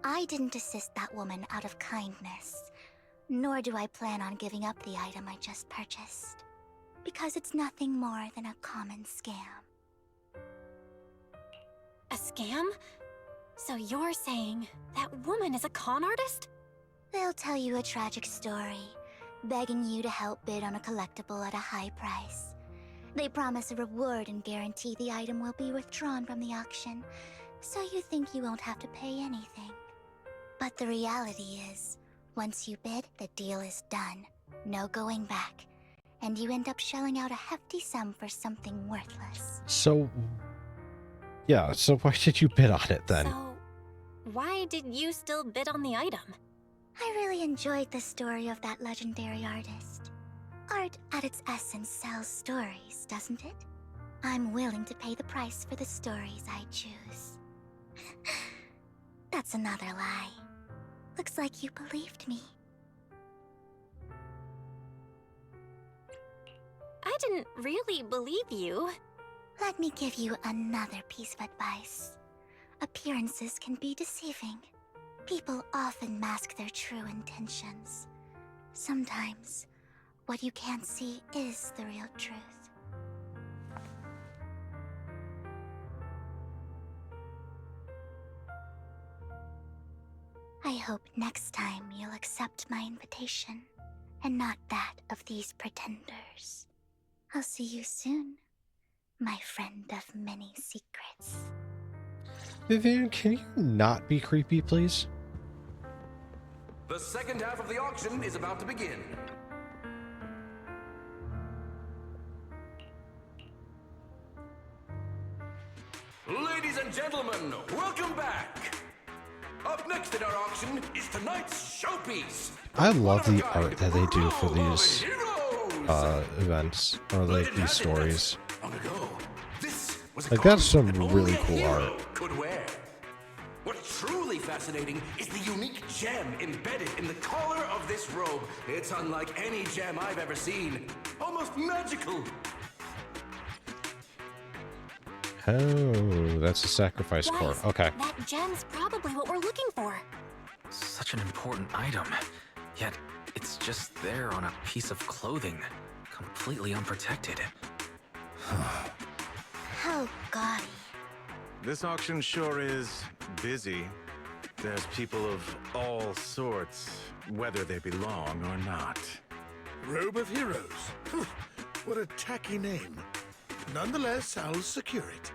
I didn't assist that woman out of kindness, nor do I plan on giving up the item I just purchased, because it's nothing more than a common scam. A scam? So you're saying that woman is a con artist? They'll tell you a tragic story, begging you to help bid on a collectible at a high price. They promise a reward and guarantee the item will be withdrawn from the auction, so you think you won't have to pay anything. But the reality is, once you bid, the deal is done. No going back. And you end up shelling out a hefty sum for something worthless. So, yeah, so why did you bid on it then? So, why did you still bid on the item? I really enjoyed the story of that legendary artist. Art at its essence sells stories, doesn't it? I'm willing to pay the price for the stories I choose. That's another lie. Looks like you believed me. I didn't really believe you. Let me give you another piece of advice. Appearances can be deceiving. People often mask their true intentions. Sometimes, what you can't see is the real truth. I hope next time you'll accept my invitation, and not that of these pretenders. I'll see you soon, my friend of many secrets. Vivian, can you not be creepy, please? The second half of the auction is about to begin. Ladies and gentlemen, welcome back. Up next in our auction is tonight's showpiece. I love the art that they do for these events, or like these stories. Long ago, this was a Like, that's some costume that really only a cool hero art. could wear. What truly fascinating is the unique gem embedded in the collar of this robe. It's unlike any gem I've ever seen. Almost magical. Oh, that's a sacrifice core. Guys, Okay. That gem's probably what we're looking for. Such an important item. Yet, it's just there on a piece of clothing. Completely unprotected. Oh, God. This auction sure is busy. There's people of all sorts, whether they belong or not. Robe of Heroes. Phew, what a tacky name. Nonetheless, I'll secure it.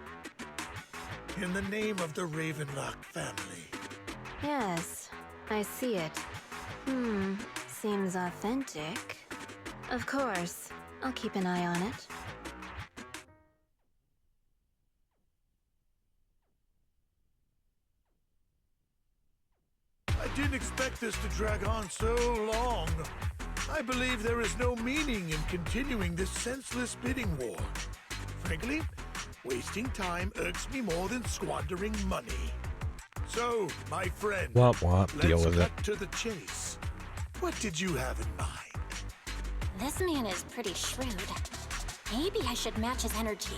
In the name of the Ravenlock family. Yes, I see it. Seems authentic. Of course, I'll keep an eye on it. I didn't expect this to drag on so long. I believe there is no meaning in continuing this senseless bidding war. Frankly, wasting time irks me more than squandering money. So, my friend, Womp womp, deal let's with it. cut to the chase. What did you have in mind? This man is pretty shrewd. Maybe I should match his energy.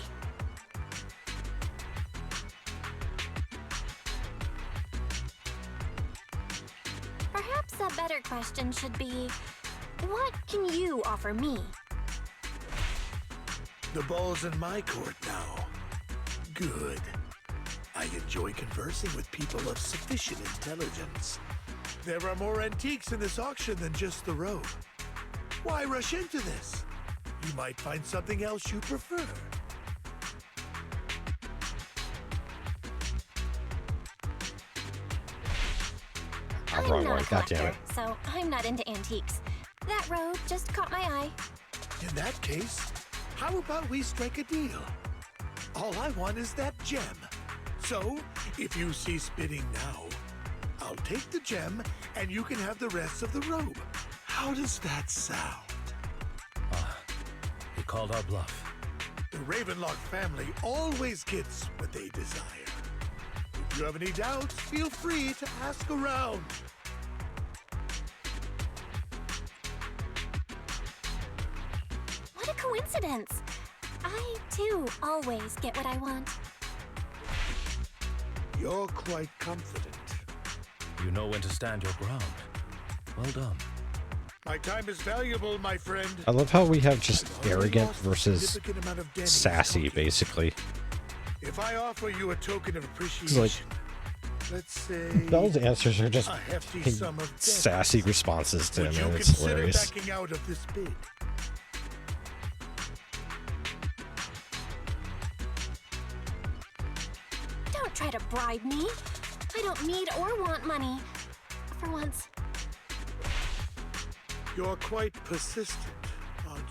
Perhaps a better question should be, what can you offer me? The ball's in my court now. Good. I enjoy conversing with people of sufficient intelligence. There are more antiques in this auction than just the robe. Why rush into this? You might find something else you prefer. I'm wrong not way. a God damn it. collector, so I'm not into antiques. That robe just caught my eye. In that case, how about we strike a deal? All I want is that gem. So, if you cease bidding now, I'll take the gem and you can have the rest of the robe. How does that sound? You called our bluff. The Ravenlock family always gets what they desire. If you have any doubts, feel free to ask around. What a coincidence! I, too, always get what I want. You're quite confident. You know when to stand your ground. Well done. My time is valuable, my friend. I love how we have just I've already arrogant lost a versus significant amount of Denny's sassy, talking. basically. If I offer you a token of appreciation, let's say Bell's answers are just a hefty hey, sum of sassy responses to would him, you and it's consider hilarious. backing out of this bid? Don't try to bribe me. I don't need or want money. For once. You're quite persistent, aren't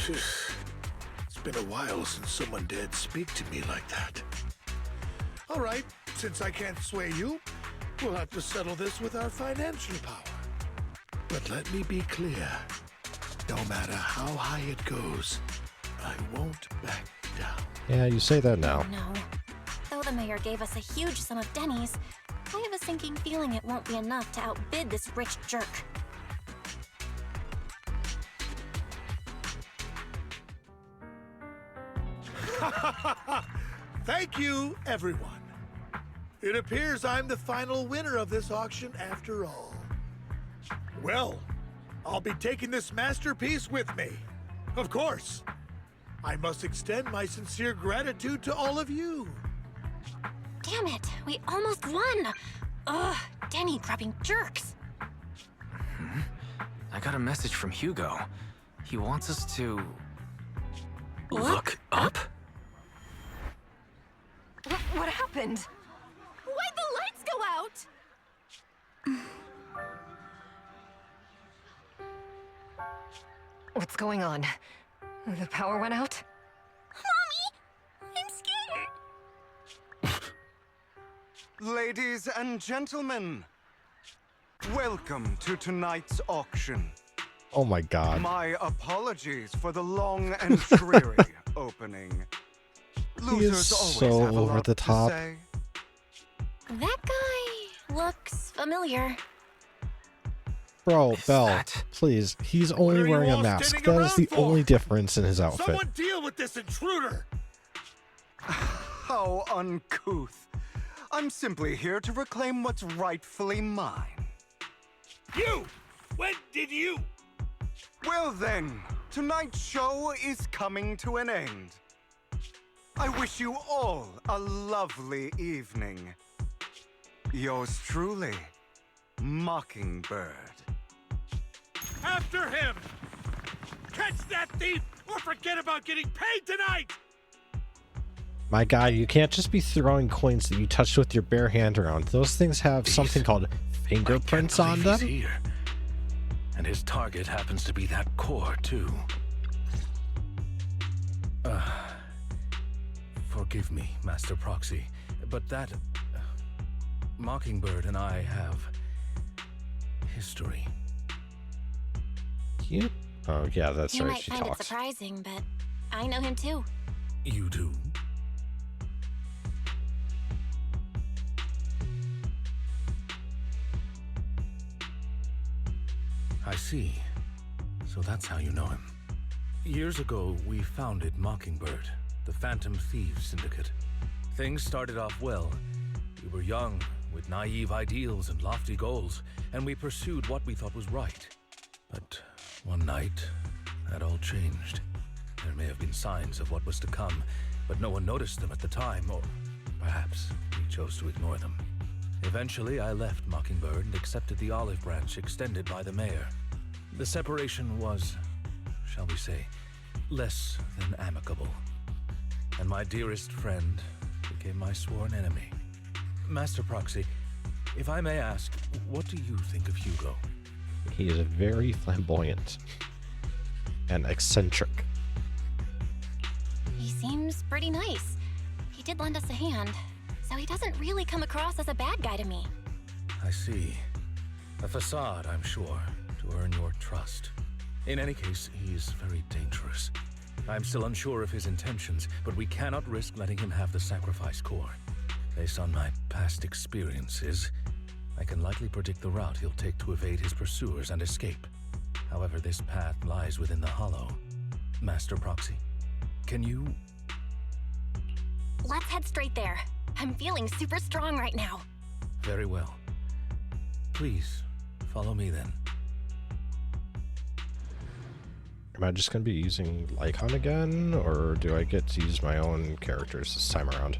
you? It's been a while since someone dared speak to me like that. All right, since I can't sway you, we'll have to settle this with our financial power. But let me be clear. No matter how high it goes, I won't back down. Yeah, you say that now. No. Though the mayor gave us a huge sum of Denny's, I have a sinking feeling it won't be enough to outbid this rich jerk. Thank you, everyone. It appears I'm the final winner of this auction after all. Well, I'll be taking this masterpiece with me. Of course. I must extend my sincere gratitude to all of you. Damn it, we almost won! Ugh, Denny grabbing jerks. I got a message from Hugo. He wants us to... Look up? What happened? Why'd the lights go out? What's going on? The power went out? Mommy! I'm scared! Ladies and gentlemen, welcome to tonight's auction. Oh my god. My apologies for the long and dreary opening. He is Losers always so have a over lot the to top. say. That guy looks familiar. Bro, Bell, please. He's only wearing a mask. That is the only difference in his outfit. Someone deal with this intruder! How uncouth. I'm simply here to reclaim what's rightfully mine. You! When did you? Well then, tonight's show is coming to an end. I wish you all a lovely evening. Yours truly, Mockingbird. After him! Catch that thief or forget about getting paid tonight! My guy, you can't just be throwing coins that you touched with your bare hand around. Those things have something called fingerprints on them. He's here. And his target happens to be that core, too. Forgive me, Master Proxy, but that... Mockingbird and I have... history. You? Oh, yeah, that's You right, might she find talks. it surprising, but I know him too. You do? I see. So that's how you know him. Years ago, we founded Mockingbird, the Phantom Thieves Syndicate. Things started off well. We were young, with naive ideals and lofty goals, and we pursued what we thought was right. But one night, that all changed. There may have been signs of what was to come, but no one noticed them at the time, or perhaps we chose to ignore them. Eventually, I left Mockingbird and accepted the olive branch extended by the mayor. The separation was, shall we say, less than amicable. And my dearest friend became my sworn enemy. Master Proxy, if I may ask, what do you think of Hugo? He is very flamboyant and eccentric. He seems pretty nice. He did lend us a hand, so he doesn't really come across as a bad guy to me. I see. A facade, I'm sure, to earn your trust. In any case, he's very dangerous. I'm still unsure of his intentions, but we cannot risk letting him have the sacrifice core. Based on my past experiences, I can likely predict the route he'll take to evade his pursuers and escape. However, this path lies within the Hollow. Master Proxy, can you... Let's head straight there. I'm feeling super strong right now. Very well. Please, follow me then. Am I just going to be using Lycon again, or do I get to use my own characters this time around?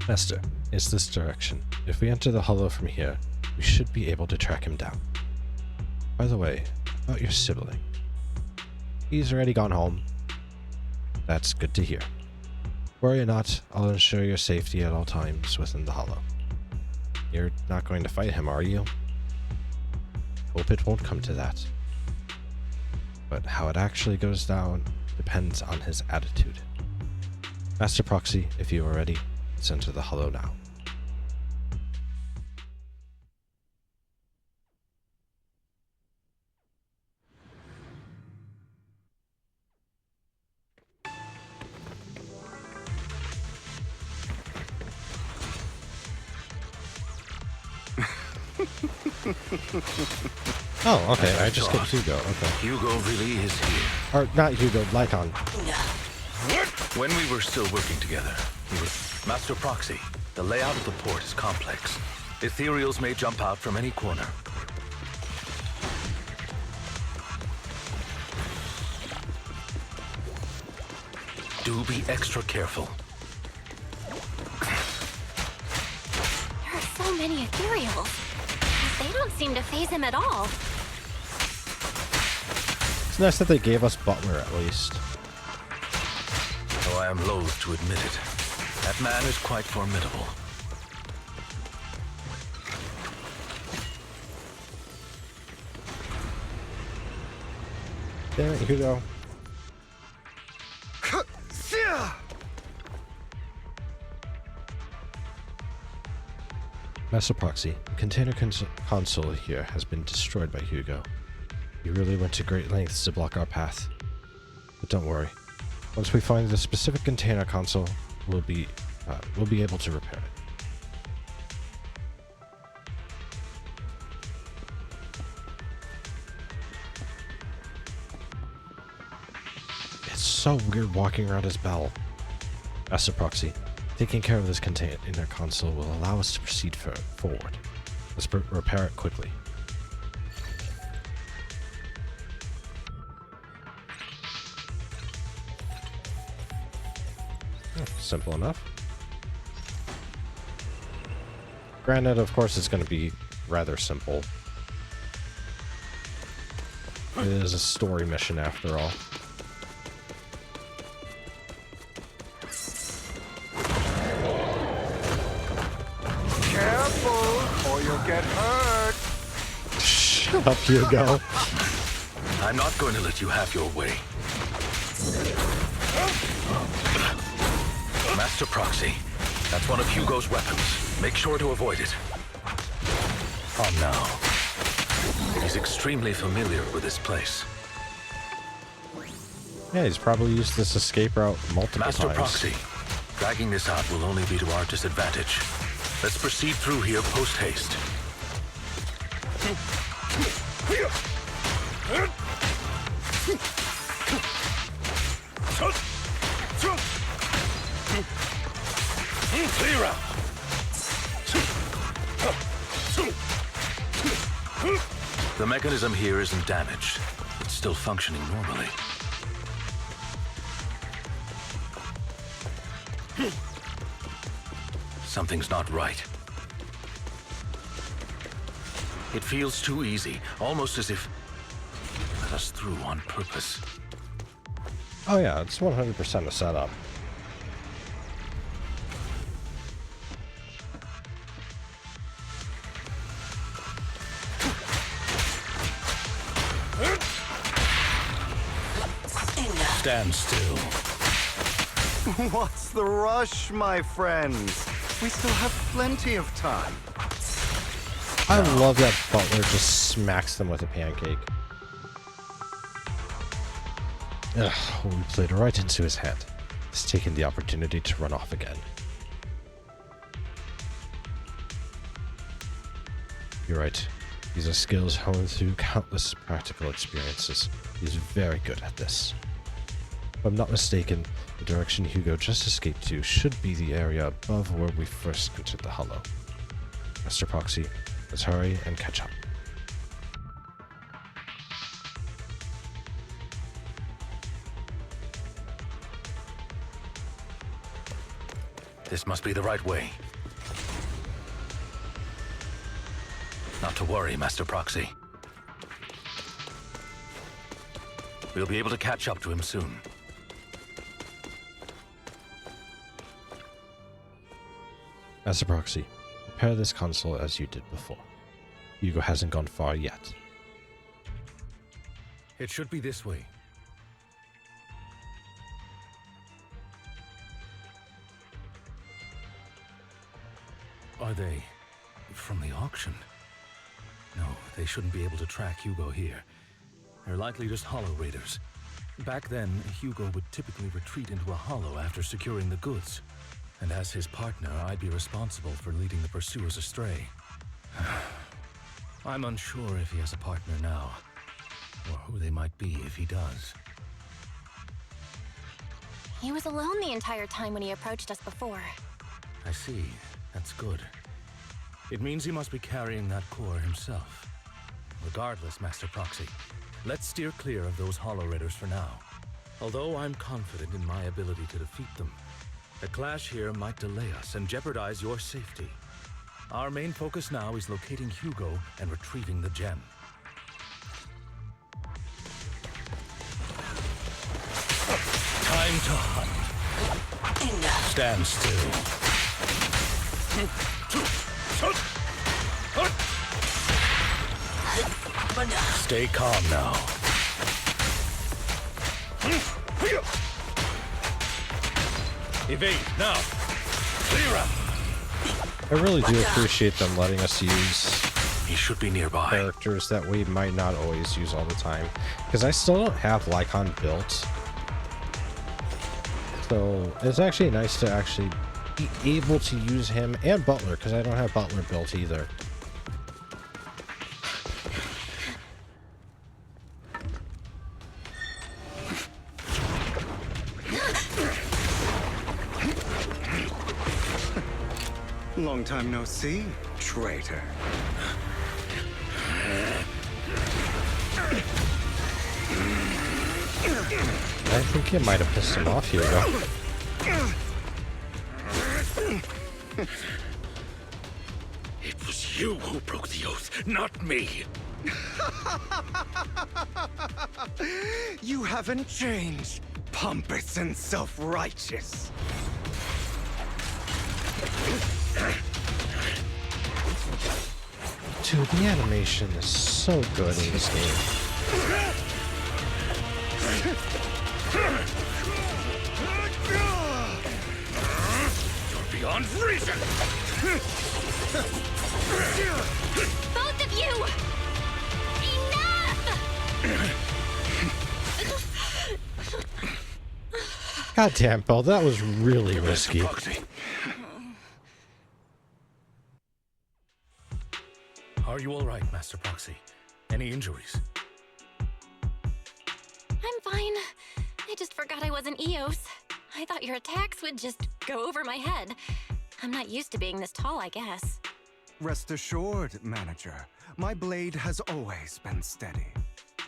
Master, it's this direction. If we enter the Hollow from here, we should be able to track him down. By the way, about your sibling. He's already gone home. That's good to hear. Worry not, I'll ensure your safety at all times within the Hollow. You're not going to fight him, are you? Hope it won't come to that. But how it actually goes down depends on his attitude. Master Proxy, if you are ready, let's enter the Hollow now. Oh, okay. I just skipped Hugo. Okay. Hugo really is here. Or not Hugo, Lycon. When we were still working together, he was Master Proxy. The layout of the port is complex. Ethereals may jump out from any corner. Do be extra careful. There are so many ethereals. They don't seem to faze him at all. It's nice that they gave us Butler at least. Though I am loath to admit it, that man is quite formidable. Damn it, Hugo. Master Proxy, the container console here has been destroyed by Hugo. He really went to great lengths to block our path. But don't worry. Once we find the specific container console, we'll be able to repair it. It's so weird walking around as Bell. Master Proxy, taking care of this container console will allow us to proceed forward. Let's repair it quickly. Simple enough. Granted, of course, it's going to be rather simple. It is a story mission after all. Careful, or you'll get hurt. Shut up, Hugo. I'm not going to let you have your way. Master Proxy, that's one of Hugo's weapons. Make sure to avoid it. Calm now. He's extremely familiar with this place. Yeah, he's probably used this escape route multiple Master times. Proxy, dragging this out will only be to our disadvantage. Let's proceed through here post-haste. Clear out! The mechanism here isn't damaged. It's still functioning normally. Something's not right. It feels too easy, almost as if it let us through on purpose. Oh yeah, it's 100% a setup. Stand still. What's the rush, my friends? We still have plenty of time. I love that Butler just smacks them with a pancake. Ugh, we played right into his head. He's taken the opportunity to run off again. You're right. These are skills honed through countless practical experiences. He's very good at this. If I'm not mistaken, the direction Hugo just escaped to should be the area above where we first entered the hollow. Master Proxy, let's hurry and catch up. This must be the right way. Not to worry, Master Proxy. We'll be able to catch up to him soon. Master Proxy, repair this console as you did before. Hugo hasn't gone far yet. It should be this way. Are they from the auction? No, they shouldn't be able to track Hugo here. They're likely just hollow raiders. Back then, Hugo would typically retreat into a hollow after securing the goods. And as his partner, I'd be responsible for leading the pursuers astray. I'm unsure if he has a partner now, or who they might be if he does. He was alone the entire time when he approached us before. I see. That's good. It means he must be carrying that core himself. Regardless, Master Proxy, let's steer clear of those hollow raiders for now. Although I'm confident in my ability to defeat them, a clash here might delay us and jeopardize your safety. Our main focus now is locating Hugo and retrieving the gem. Time to hunt. Stand still. Stay calm now. Evade, now! Clear out! I really do appreciate them letting us use he should be nearby. Characters that we might not always use all the time. Because I still don't have Lycon built. So it's actually nice to actually be able to use him and Butler, because I don't have Butler built either. Long time no see, traitor. I think you might have pissed him off, Hugo. It was you who broke the oath, not me. You haven't changed, pompous and self-righteous. Dude, the animation is so good in this game. You're beyond reason. Both of you! Enough! God damn, Belle, that was really risky. Are you all right, Master Proxy? Any injuries? I'm fine. I just forgot I wasn't Eos. I thought your attacks would just go over my head. I'm not used to being this tall, I guess. Rest assured, Manager, my blade has always been steady.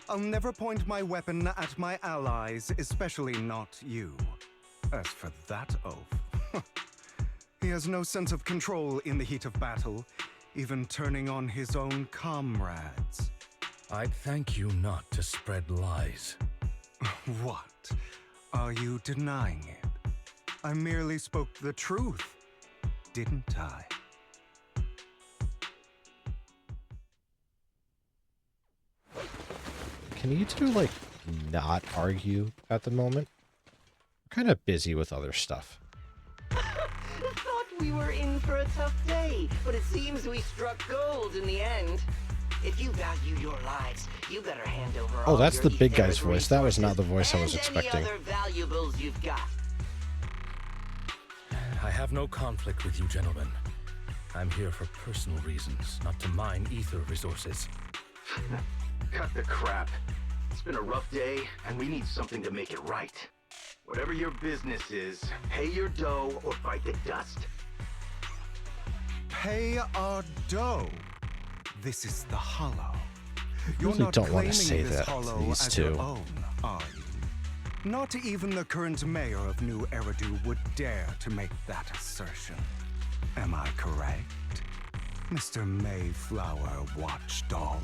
I'll never point my weapon at my allies, especially not you. As for that oaf, he has no sense of control in the heat of battle, even turning on his own comrades. I'd thank you not to spread lies. What? Are you denying it? I merely spoke the truth, didn't I? Can you two, like, not argue at the moment? I'm kind of busy with other stuff. Thought we were in for a tough day, but it seems we struck gold in the end. If you value your lives, you better hand over Oh, all that's your the big guy's etheric voice. That was not the voice I was and expecting. Any other valuables you've got. I have no conflict with you, gentlemen. I'm here for personal reasons, not to mine ether resources. Cut the crap. It's been a rough day, and we need something to make it right. Whatever your business is, pay your dough or bite the dust. Pay our dough. This is the Hollow. You're Really not don't want to claiming say this that, Hollow these as two. your own, are you? Not even the current mayor of New Eridu would dare to make that assertion. Am I correct, Mr. Mayflower Watchdog?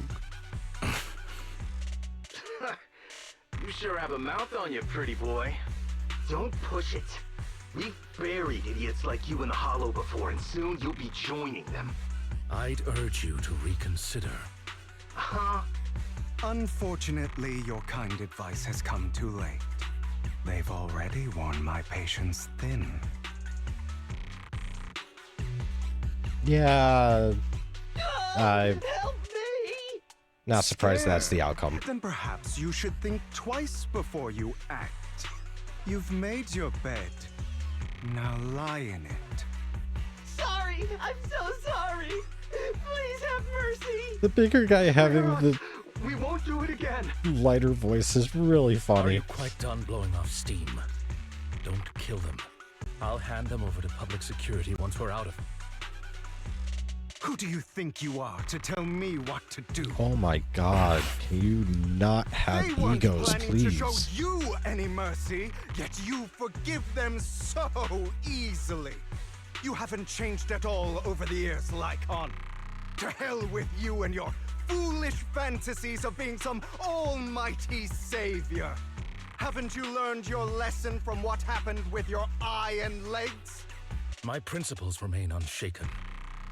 You sure have a mouth on you, pretty boy. Don't push it. We've buried idiots like you in the Hollow before, and soon you'll be joining them. I'd urge you to reconsider. Huh? Unfortunately, your kind advice has come too late. They've already worn my patience thin. Yeah, I'm Help me! not surprised that's the outcome. Then perhaps you should think twice before you act. You've made your bed. Now lie in it. Sorry, I'm so sorry. Please have mercy. The bigger guy having the We won't do it again. lighter voice is really Are funny. you quite done blowing off steam? Don't kill them. I'll hand them over to public security once we're out of. Who do you think you are to tell me what to do? Oh my god, can you not have They weren't egos, planning to show please? you any mercy, yet you forgive them so easily. You haven't changed at all over the years, Lycon. To hell with you and your foolish fantasies of being some almighty savior. Haven't you learned your lesson from what happened with your eye and legs? My principles remain unshaken.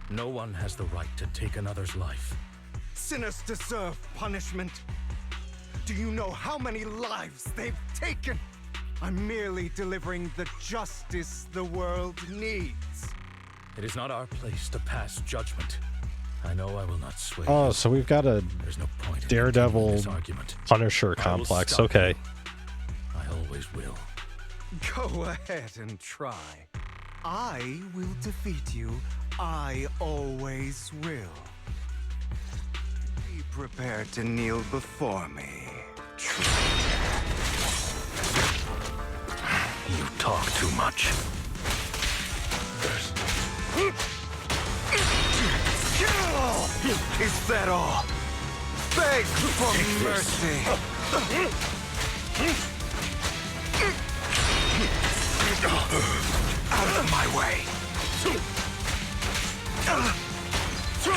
No one has the right to take another's life. Sinners deserve punishment. Do you know how many lives they've taken? I'm merely delivering the justice the world needs. It is not our place to pass judgment. I know I will not sway. Oh, so we've got a There's no point in Daredevil continuing this argument. Punisher I will complex. stop Okay. you. I always will. Go ahead and try. I will defeat you. I always will. Be prepared to kneel before me. You talk too much. Is that all? Beg for mercy. Out of my way.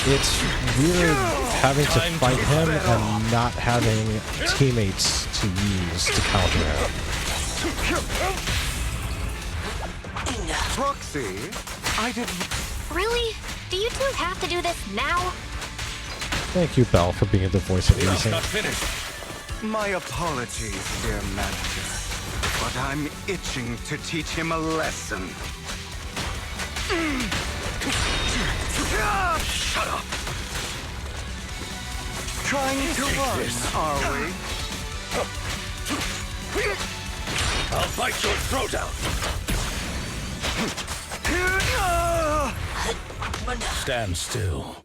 It's weird having to fight him and not having teammates to use to counter him. Proxy, I did. Really? Do you two have to do this now? Thank you, Belle, for being the voice of reason. Not finished. My apologies, dear manager, but I'm itching to teach him a lesson. Shut up. Trying to run, are we? I'll bite your throat out. Stand still.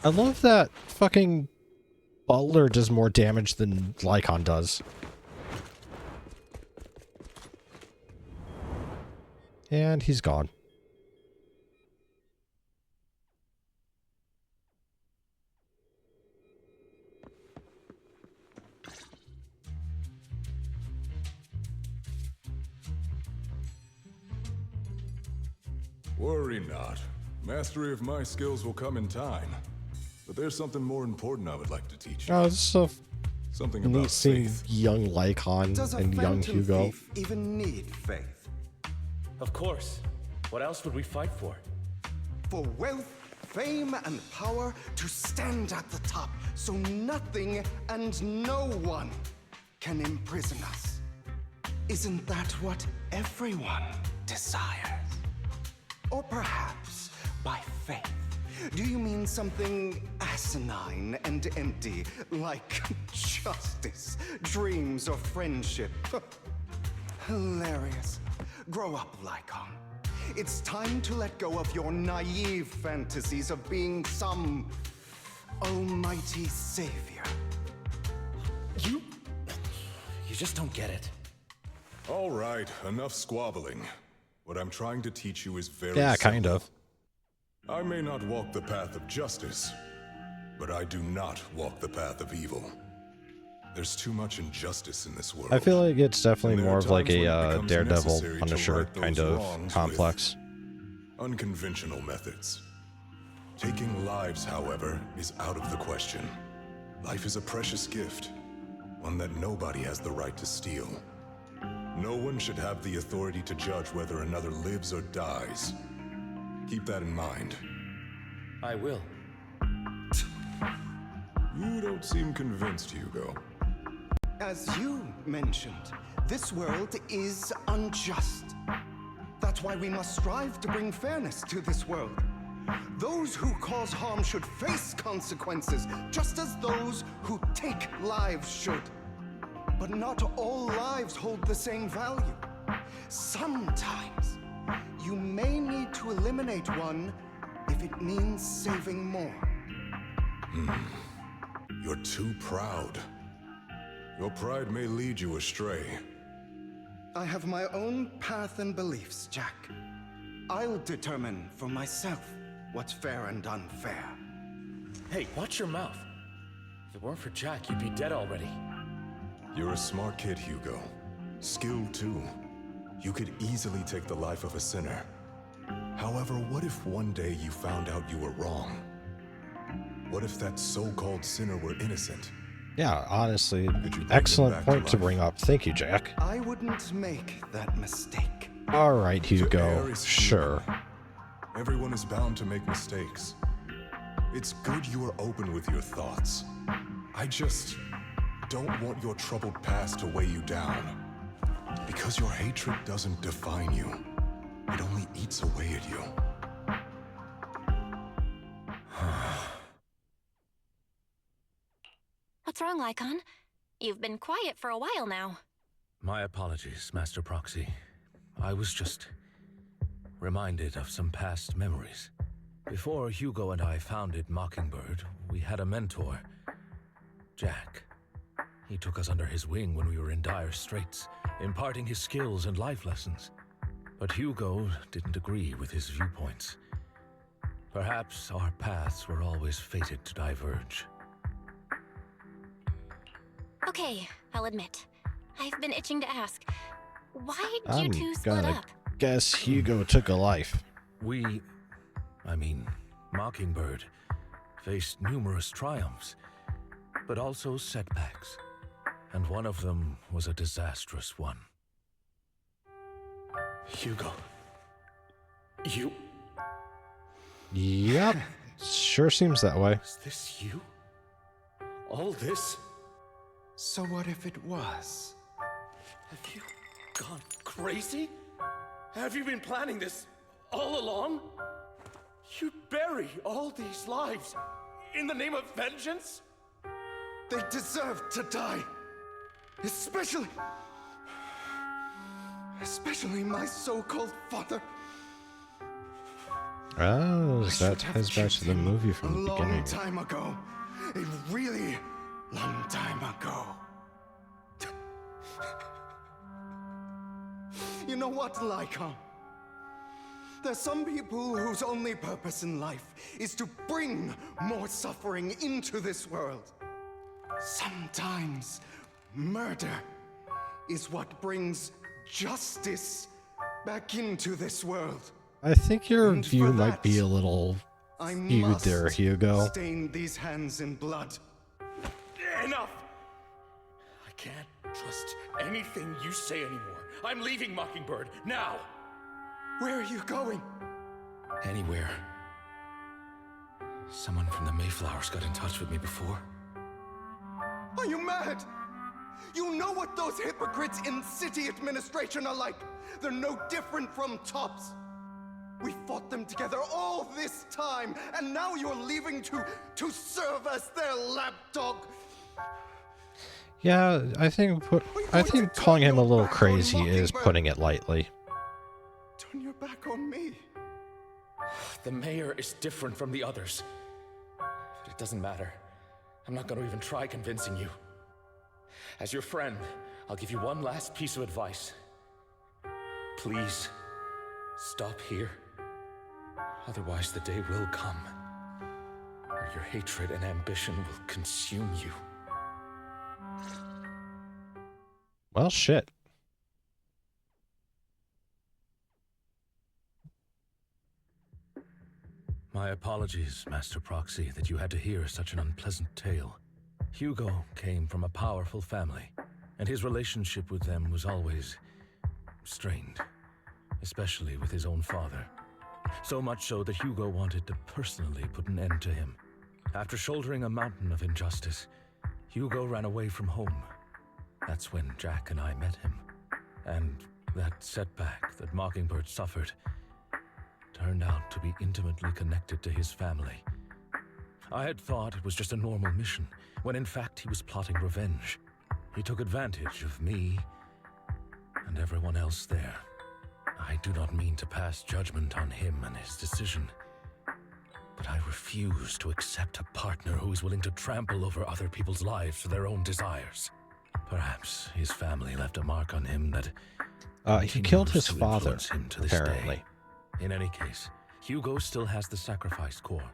I love that fucking Butler does more damage than Lycon does. And he's gone. Worry not. Mastery of my skills will come in time. But there's something more important I would like to teach you. Oh, it's so Something neat about seeing faith. young Lycon Does a and young phantom Hugo. thief even need faith? Of course. What else would we fight for? For wealth, fame, and power to stand at the top, so nothing and no one can imprison us. Isn't that what everyone desires? Or perhaps by faith. Do you mean something asinine and empty, like justice, dreams, or friendship? Hilarious. Grow up, Lycon. It's time to let go of your naive fantasies of being some almighty savior. You just don't get it. All right, enough squabbling. What I'm trying to teach you is very Yeah, simple. kind of. I may not walk the path of justice, but I do not walk the path of evil. There's too much injustice in this world. I feel like it's definitely And there more are of like times when it a becomes Daredevil necessary to Punisher right those kind of wrongs complex. with unconventional methods. Taking lives, however, is out of the question. Life is a precious gift, one that nobody has the right to steal. No one should have the authority to judge whether another lives or dies. Keep that in mind. I will. You don't seem convinced, Hugo. As you mentioned, this world is unjust. That's why we must strive to bring fairness to this world. Those who cause harm should face consequences, just as those who take lives should. But not all lives hold the same value. Sometimes, you may need to eliminate one if it means saving more. You're too proud. Your pride may lead you astray. I have my own path and beliefs, Jack. I'll determine for myself what's fair and unfair. Hey, watch your mouth. If it weren't for Jack, you'd be dead already. You're a smart kid, Hugo. Skilled too. You could easily take the life of a sinner. However, what if one day you found out you were wrong? What if that so-called sinner were innocent? Yeah, honestly, them excellent back to point to life? bring up. Thank you, Jack. I wouldn't make that mistake. All right, To Hugo. err is Sure. human. Everyone is bound to make mistakes. It's good you are open with your thoughts. I just don't want your troubled past to weigh you down. Because your hatred doesn't define you. It only eats away at you. What's wrong, Lycon? You've been quiet for a while now. My apologies, Master Proxy. I was just reminded of some past memories. Before Hugo and I founded Mockingbird, we had a mentor, Jack. He took us under his wing when we were in dire straits, imparting his skills and life lessons. But Hugo didn't agree with his viewpoints. Perhaps our paths were always fated to diverge. Okay, I'll admit. I've been itching to ask. Why'd you two split gonna up? guess Hugo took a life. Mockingbird faced numerous triumphs, but also setbacks. And one of them was a disastrous one. Hugo. You... Yep, sure seems that way. Is this you? All this? So what if it was? Have you gone crazy? Have you been planning this all along? You'd bury all these lives in the name of vengeance? They deserve to die. Especially my so-called father. Oh, that ties back to the movie from the beginning. A long time ago. A really long time ago. You know what, Lycon? There's some people whose only purpose in life is to bring more suffering into this world. Sometimes murder is what brings justice back into this world. I think your And view for might be that, a little I skewed there, must Hugo. stain these hands in blood. Enough! I can't trust anything you say anymore. I'm leaving Mockingbird, now! Where are you going? Anywhere. Someone from the Mayflowers got in touch with me before. Are you mad? You know what those hypocrites in city administration are like. They're no different from tops. We fought them together all this time, and now you're leaving to serve as their lapdog. Yeah, I think calling him a little crazy is putting it lightly. Turn your back on me. The mayor is different from the others. But it doesn't matter. I'm not going to even try convincing you. As your friend, I'll give you one last piece of advice. Please, stop here. Otherwise, the day will come where your hatred and ambition will consume you. Well, shit. My apologies, Master Proxy, that you had to hear such an unpleasant tale. Hugo came from a powerful family, and his relationship with them was always strained, especially with his own father. So much so that Hugo wanted to personally put an end to him. After shouldering a mountain of injustice, Hugo ran away from home. That's when Jack and I met him. And that setback that Mockingbird suffered turned out to be intimately connected to his family. I had thought it was just a normal mission, when in fact he was plotting revenge. He took advantage of me and everyone else there. I do not mean to pass judgment on him and his decision, but I refuse to accept a partner who is willing to trample over other people's lives for their own desires. Perhaps his family left a mark on him that he killed his continues to father, influence him to this apparently. day. In any case, Hugo still has the sacrifice core.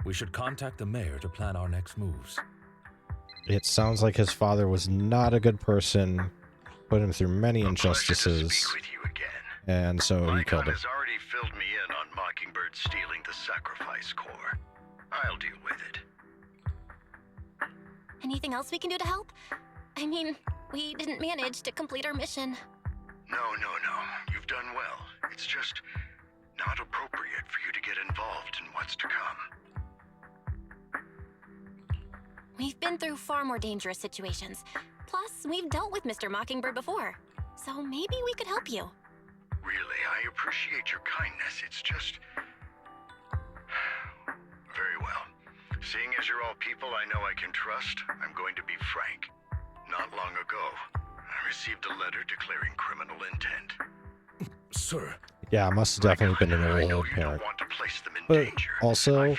We should contact the mayor to plan our next moves. It sounds like his father was not a good person, put him through many injustices, and so he killed him. has already filled me in on Mockingbird stealing the sacrifice core. I'll deal with it. Anything else we can do to help? I mean, we didn't manage to complete our mission. No. You've done well. It's just not appropriate for you to get involved in what's to come. We've been through far more dangerous situations. Plus, we've dealt with Mr. Mockingbird before. So maybe we could help you. Really, I appreciate your kindness. It's just... Very well. Seeing as you're all people I know I can trust, I'm going to be frank. Not long ago, I received a letter declaring criminal intent. Sir. Yeah, it must have definitely been an old parent. But also,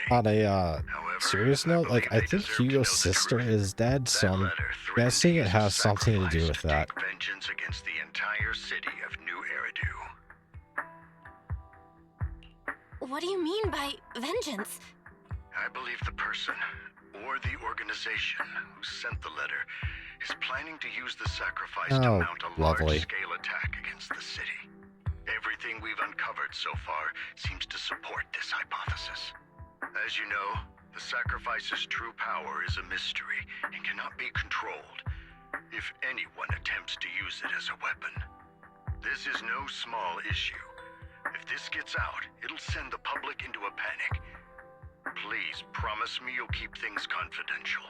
on a serious note, like, I think Hugo's sister is dead, so I'm guessing it has something to do with that. Vengeance against the entire city of New Eridu. What do you mean by vengeance? I believe the person, or the organization, who sent the letter is planning to use the sacrifice to mount a large-scale attack against the city. Everything we've uncovered so far seems to support this hypothesis. As you know, the sacrifice's true power is a mystery and cannot be controlled if anyone attempts to use it as a weapon. This is no small issue. If this gets out, it'll send the public into a panic. Please promise me you'll keep things confidential.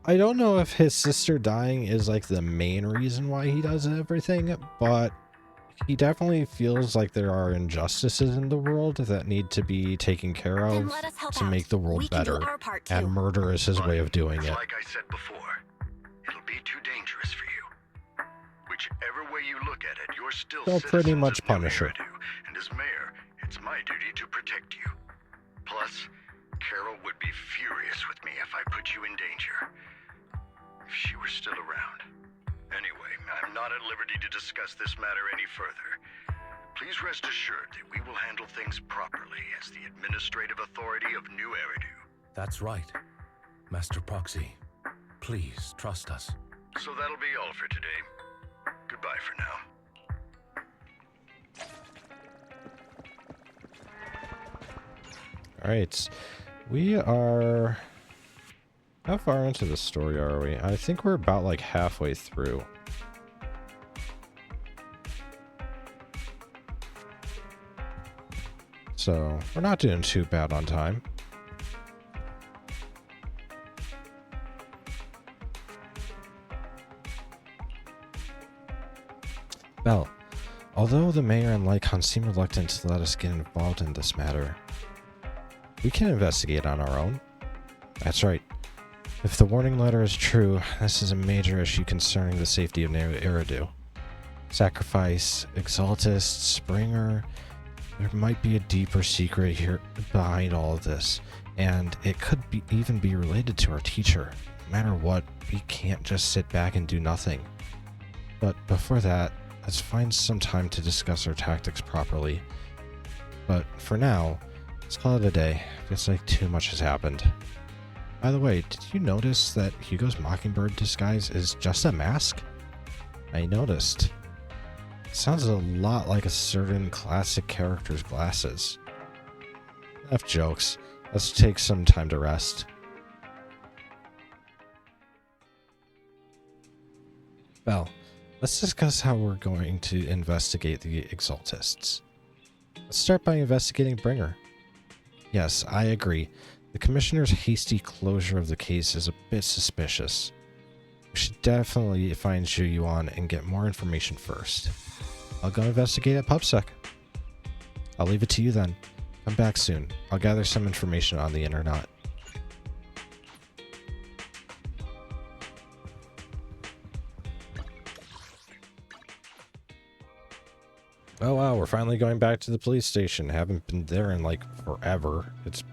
I don't know if his sister dying is like the main reason why he does everything, but he definitely feels like there are injustices in the world that need to be taken care of to make the world better, and murder is his way of doing it. Like I said before, it'll be too dangerous for you. Whichever way you look at it, you're still They'll pretty much punish her. And as mayor, it's my duty to protect you. Plus, Carol would be furious with me if I put you in danger. If she were still around. Anyway, I'm not at liberty to discuss this matter any further. Please rest assured that we will handle things properly as the administrative authority of New Eridu. That's right. Master Proxy, please trust us. So that'll be all for today. Goodbye for now. Alright, we are... How far into the story are we? I think we're about like halfway through. So, we're not doing too bad on time. Bell, although the mayor and Lycon seem reluctant to let us get involved in this matter, we can investigate on our own. That's right. If the warning letter is true, this is a major issue concerning the safety of New Eridu. Sacrifice, Exaltist, Springer, there might be a deeper secret here behind all of this, and it could even be related to our teacher. No matter what, we can't just sit back and do nothing. But before that, let's find some time to discuss our tactics properly. But for now, let's call it a day. Feels like too much has happened. By the way, did you notice that Hugo's Mockingbird disguise is just a mask? I noticed. It sounds a lot like a certain classic character's glasses. Enough jokes. Let's take some time to rest. Bell, let's discuss how we're going to investigate the Exaltists. Let's start by investigating Bringer. Yes, I agree. The Commissioner's hasty closure of the case is a bit suspicious. We should definitely find Zhu Yuan and get more information first. I'll go investigate at PubSec. I'll leave it to you then. Come back soon. I'll gather some information on the Internet. Oh wow, we're finally going back to the police station. Haven't been there in like forever. It's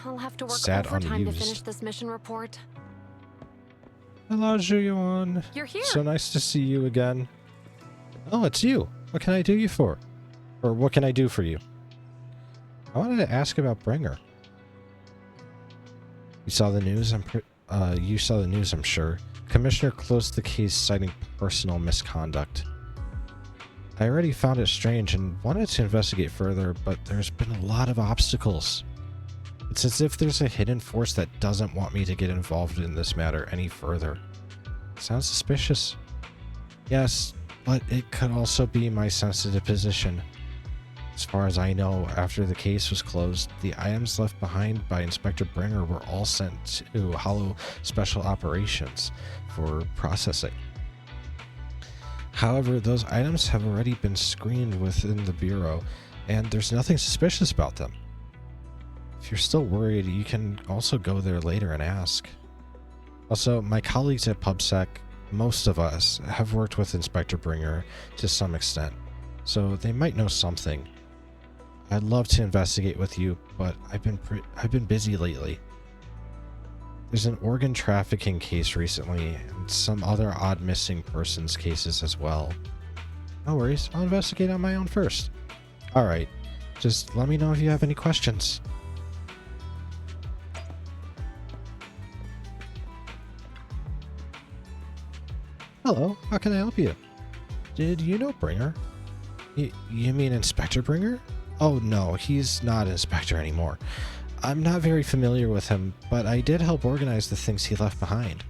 I'll have to work sad overtime to unused. finish this mission report. Hello, Zhu Yuan. You're here. So nice to see you again. Oh, it's you. What can I do you for? Or what can I do for you? I wanted to ask about Bringer. You saw the news, I'm sure. Commissioner closed the case citing personal misconduct. I already found it strange and wanted to investigate further, but there's been a lot of obstacles. It's as if there's a hidden force that doesn't want me to get involved in this matter any further. Sounds suspicious. Yes, but it could also be my sensitive position. As far as I know, after the case was closed, the items left behind by Inspector Bringer were all sent to Hollow Special Operations for processing. However, those items have already been screened within the Bureau, and there's nothing suspicious about them. If you're still worried, you can also go there later and ask. Also, my colleagues at PubSec, most of us, have worked with Inspector Bringer to some extent, so they might know something. I'd love to investigate with you, but I've been busy lately. There's an organ trafficking case recently, and some other odd missing persons cases as well. No worries, I'll investigate on my own first. Alright, just let me know if you have any questions. Hello, how can I help you? Did you know Bringer? You mean Inspector Bringer? Oh no, he's not Inspector anymore. I'm not very familiar with him, but I did help organize the things he left behind.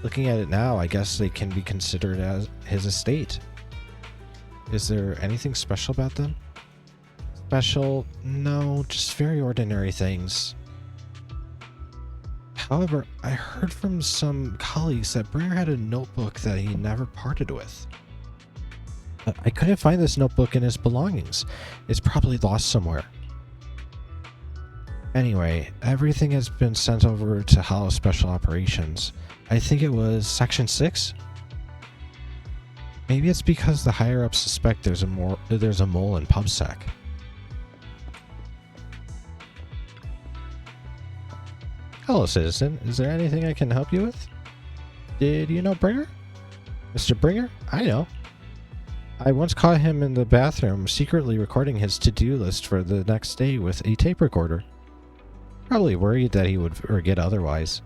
Looking at it now, I guess they can be considered as his estate. Is there anything special about them? Special? No, just very ordinary things. However, I heard from some colleagues that Bringer had a notebook that he never parted with. I couldn't find this notebook in his belongings. It's probably lost somewhere. Anyway, everything has been sent over to Hollow Special Operations. I think it was Section 6? Maybe it's because the higher-ups suspect there's a mole in PubSec. Hello, citizen. Is there anything I can help you with? Did you know Bringer? Mr. Bringer? I know. I once caught him in the bathroom secretly recording his to-do list for the next day with a tape recorder. Probably worried that he would forget otherwise.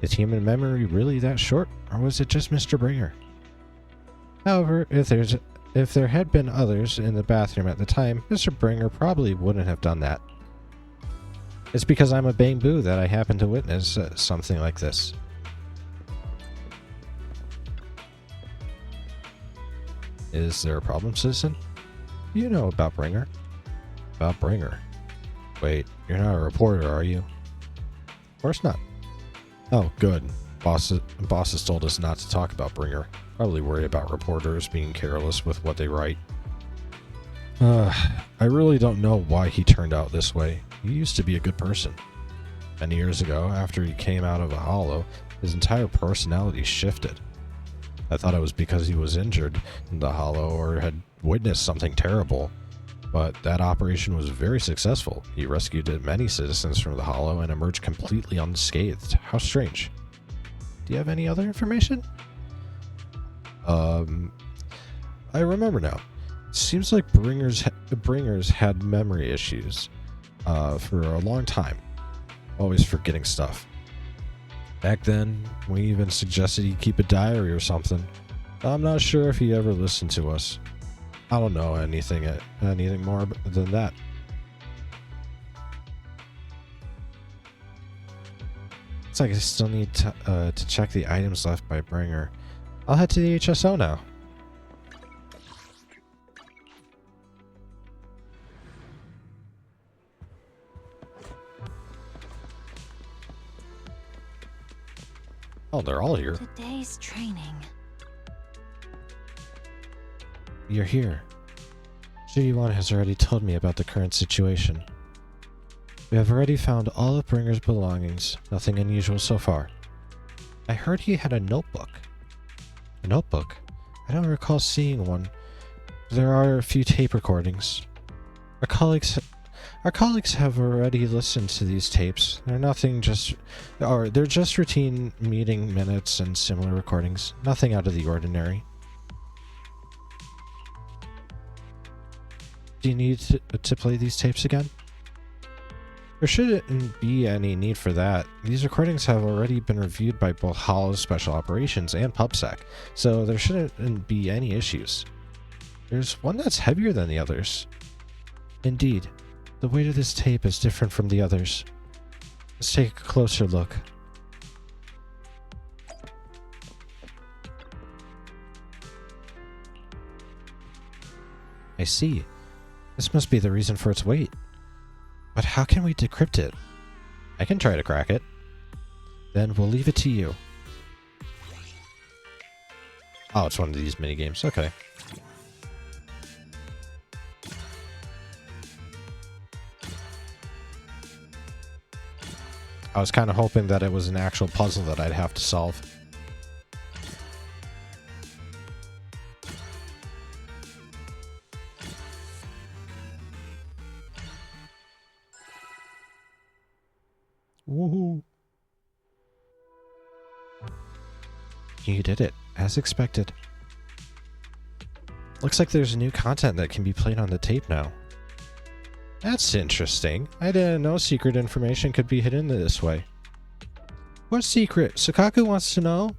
Is human memory really that short, or was it just Mr. Bringer? However, if there had been others in the bathroom at the time, Mr. Bringer probably wouldn't have done that. It's because I'm a bamboo that I happen to witness something like this. Is there a problem, citizen? You know about Bringer. About Bringer? Wait, you're not a reporter, are you? Of course not. Oh, good. Boss has told us not to talk about Bringer. Probably worry about reporters being careless with what they write. I really don't know why he turned out this way. He used to be a good person. Many years ago, after he came out of a hollow, his entire personality shifted. I thought it was because he was injured in the hollow or had witnessed something terrible. But that operation was very successful. He rescued many citizens from the hollow and emerged completely unscathed. How strange. Do you have any other information? I remember now. It seems like Bringers had memory issues for a long time. Always forgetting stuff. Back then, we even suggested he keep a diary or something. I'm not sure if he ever listened to us. I don't know anything more than that. Looks like I still need to check the items left by Bringer. I'll head to the HSO now. Oh, they're all here. Today's training. You're here. G1 has already told me about the current situation. We have already found all of Bringer's belongings. Nothing unusual so far. I heard he had a notebook. A notebook? I don't recall seeing one. There are a few tape recordings. Our colleagues have already listened to these tapes. They're just routine meeting minutes and similar recordings. Nothing out of the ordinary. Do you need to play these tapes again? There shouldn't be any need for that. These recordings have already been reviewed by both Hollow Special Operations and PubSec, so there shouldn't be any issues. There's one that's heavier than the others. Indeed, the weight of this tape is different from the others. Let's take a closer look. I see. This must be the reason for its weight. But how can we decrypt it? I can try to crack it. Then we'll leave it to you. Oh, it's one of these mini games. Okay. I was kind of hoping that it was an actual puzzle that I'd have to solve. Woohoo! You did it, as expected. Looks like there's new content that can be played on the tape now. That's interesting. I didn't know secret information could be hidden this way. What secret? Sukaku wants to know?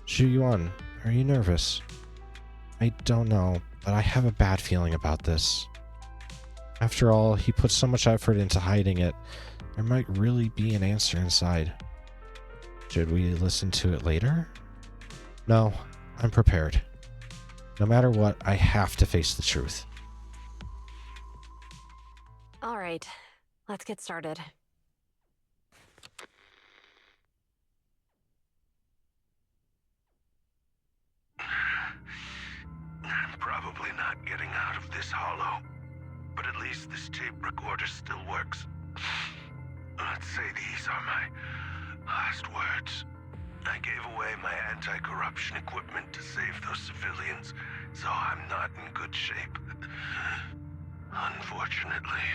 Zhu-Yuan, are you nervous? I don't know, but I have a bad feeling about this. After all, he put so much effort into hiding it. There might really be an answer inside. Should we listen to it later? No, I'm prepared. No matter what, I have to face the truth. All right, let's get started. I'm probably not getting out of this hollow, but at least this tape recorder still works. Let's say these are my last words. I gave away my anti-corruption equipment to save those civilians, so I'm not in good shape. Unfortunately,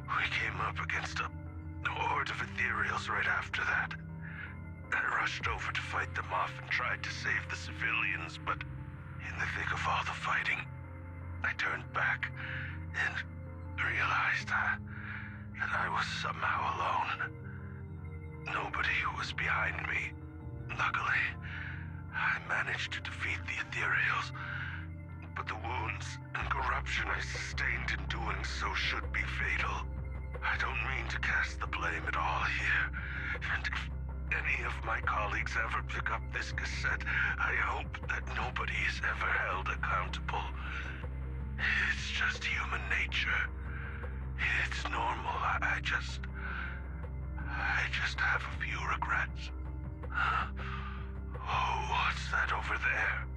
we came up against a horde of ethereals right after that. I rushed over to fight them off and tried to save the civilians, but in the thick of all the fighting, I turned back and realized that I was somehow alone. Nobody was behind me. Luckily, I managed to defeat the ethereals, but the wounds and corruption I sustained in doing so should be fatal. I don't mean to cast the blame at all here, and if any of my colleagues ever pick up this cassette, I hope that nobody is ever held accountable. It's just human nature. It's normal. I just have a few regrets. Oh, what's that over there?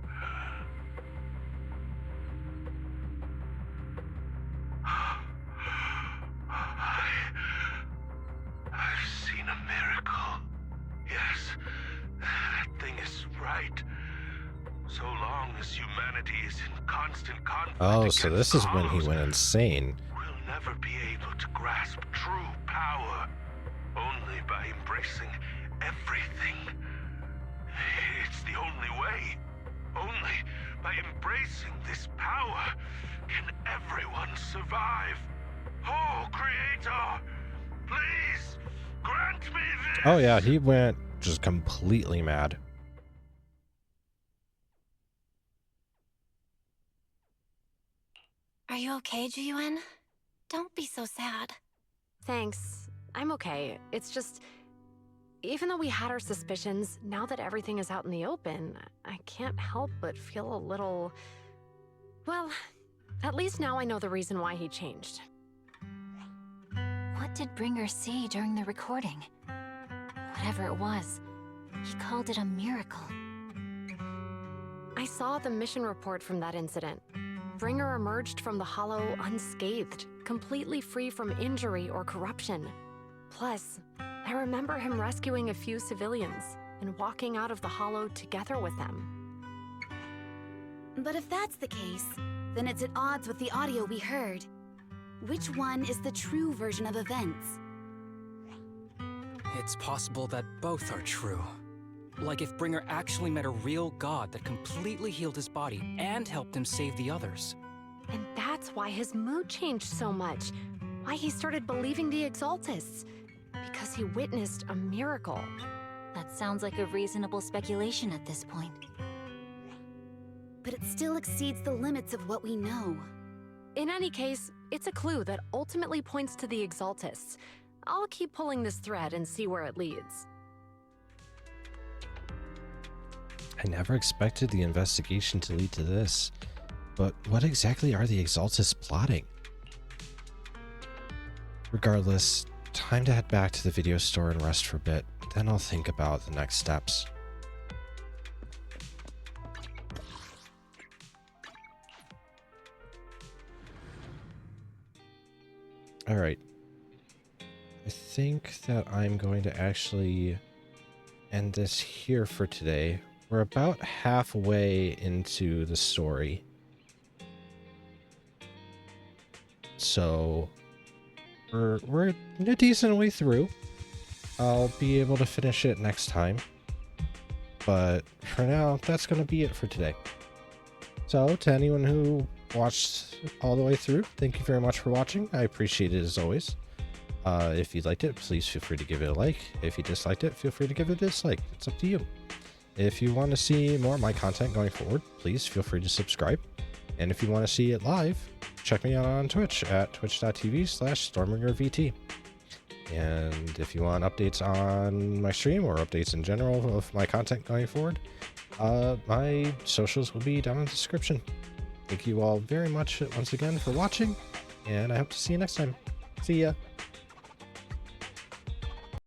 I've seen a miracle. Yes, that thing is right. So long as humanity is in constant conflict. Oh, so this is when he went insane. We'll never be able to grasp true power. Only by embracing everything. It's the only way. Only by embracing this power can everyone survive. Oh, Creator, please grant me this. Oh yeah, he went just completely mad. Are you okay, Zhu-Yuan? Don't be so sad. Thanks. I'm okay. It's just, even though we had our suspicions, now that everything is out in the open, I can't help but feel a little... Well, at least now I know the reason why he changed. What did Bringer see during the recording? Whatever it was, he called it a miracle. I saw the mission report from that incident. Bringer emerged from the Hollow unscathed, completely free from injury or corruption. Plus, I remember him rescuing a few civilians and walking out of the Hollow together with them. But if that's the case, then it's at odds with the audio we heard. Which one is the true version of events? It's possible that both are true. Like if Bringer actually met a real god that completely healed his body and helped him save the others. And that's why his mood changed so much. Why he started believing the Exaltists. Because he witnessed a miracle. That sounds like a reasonable speculation at this point. But it still exceeds the limits of what we know. In any case, it's a clue that ultimately points to the Exaltists. I'll keep pulling this thread and see where it leads. I never expected the investigation to lead to this. But what exactly are the Exaltists plotting? Regardless, time to head back to the video store and rest for a bit. Then I'll think about the next steps. Alright. I think that I'm going to actually end this here for today. We're about halfway into the story. So we're a decent way through. I'll be able to finish it next time. But for now, that's going to be it for today. So to anyone who watched all the way through, thank you very much for watching. I appreciate it as always. If you liked it, please feel free to give it a like. If you disliked it, feel free to give it a dislike. It's up to you. If you want to see more of my content going forward, please feel free to subscribe. And if you want to see it live, check me out on Twitch at twitch.tv/StormbringerVT. And if you want updates on my stream or updates in general of my content going forward, my socials will be down in the description. Thank you all very much once again for watching, and I hope to see you next time. See ya!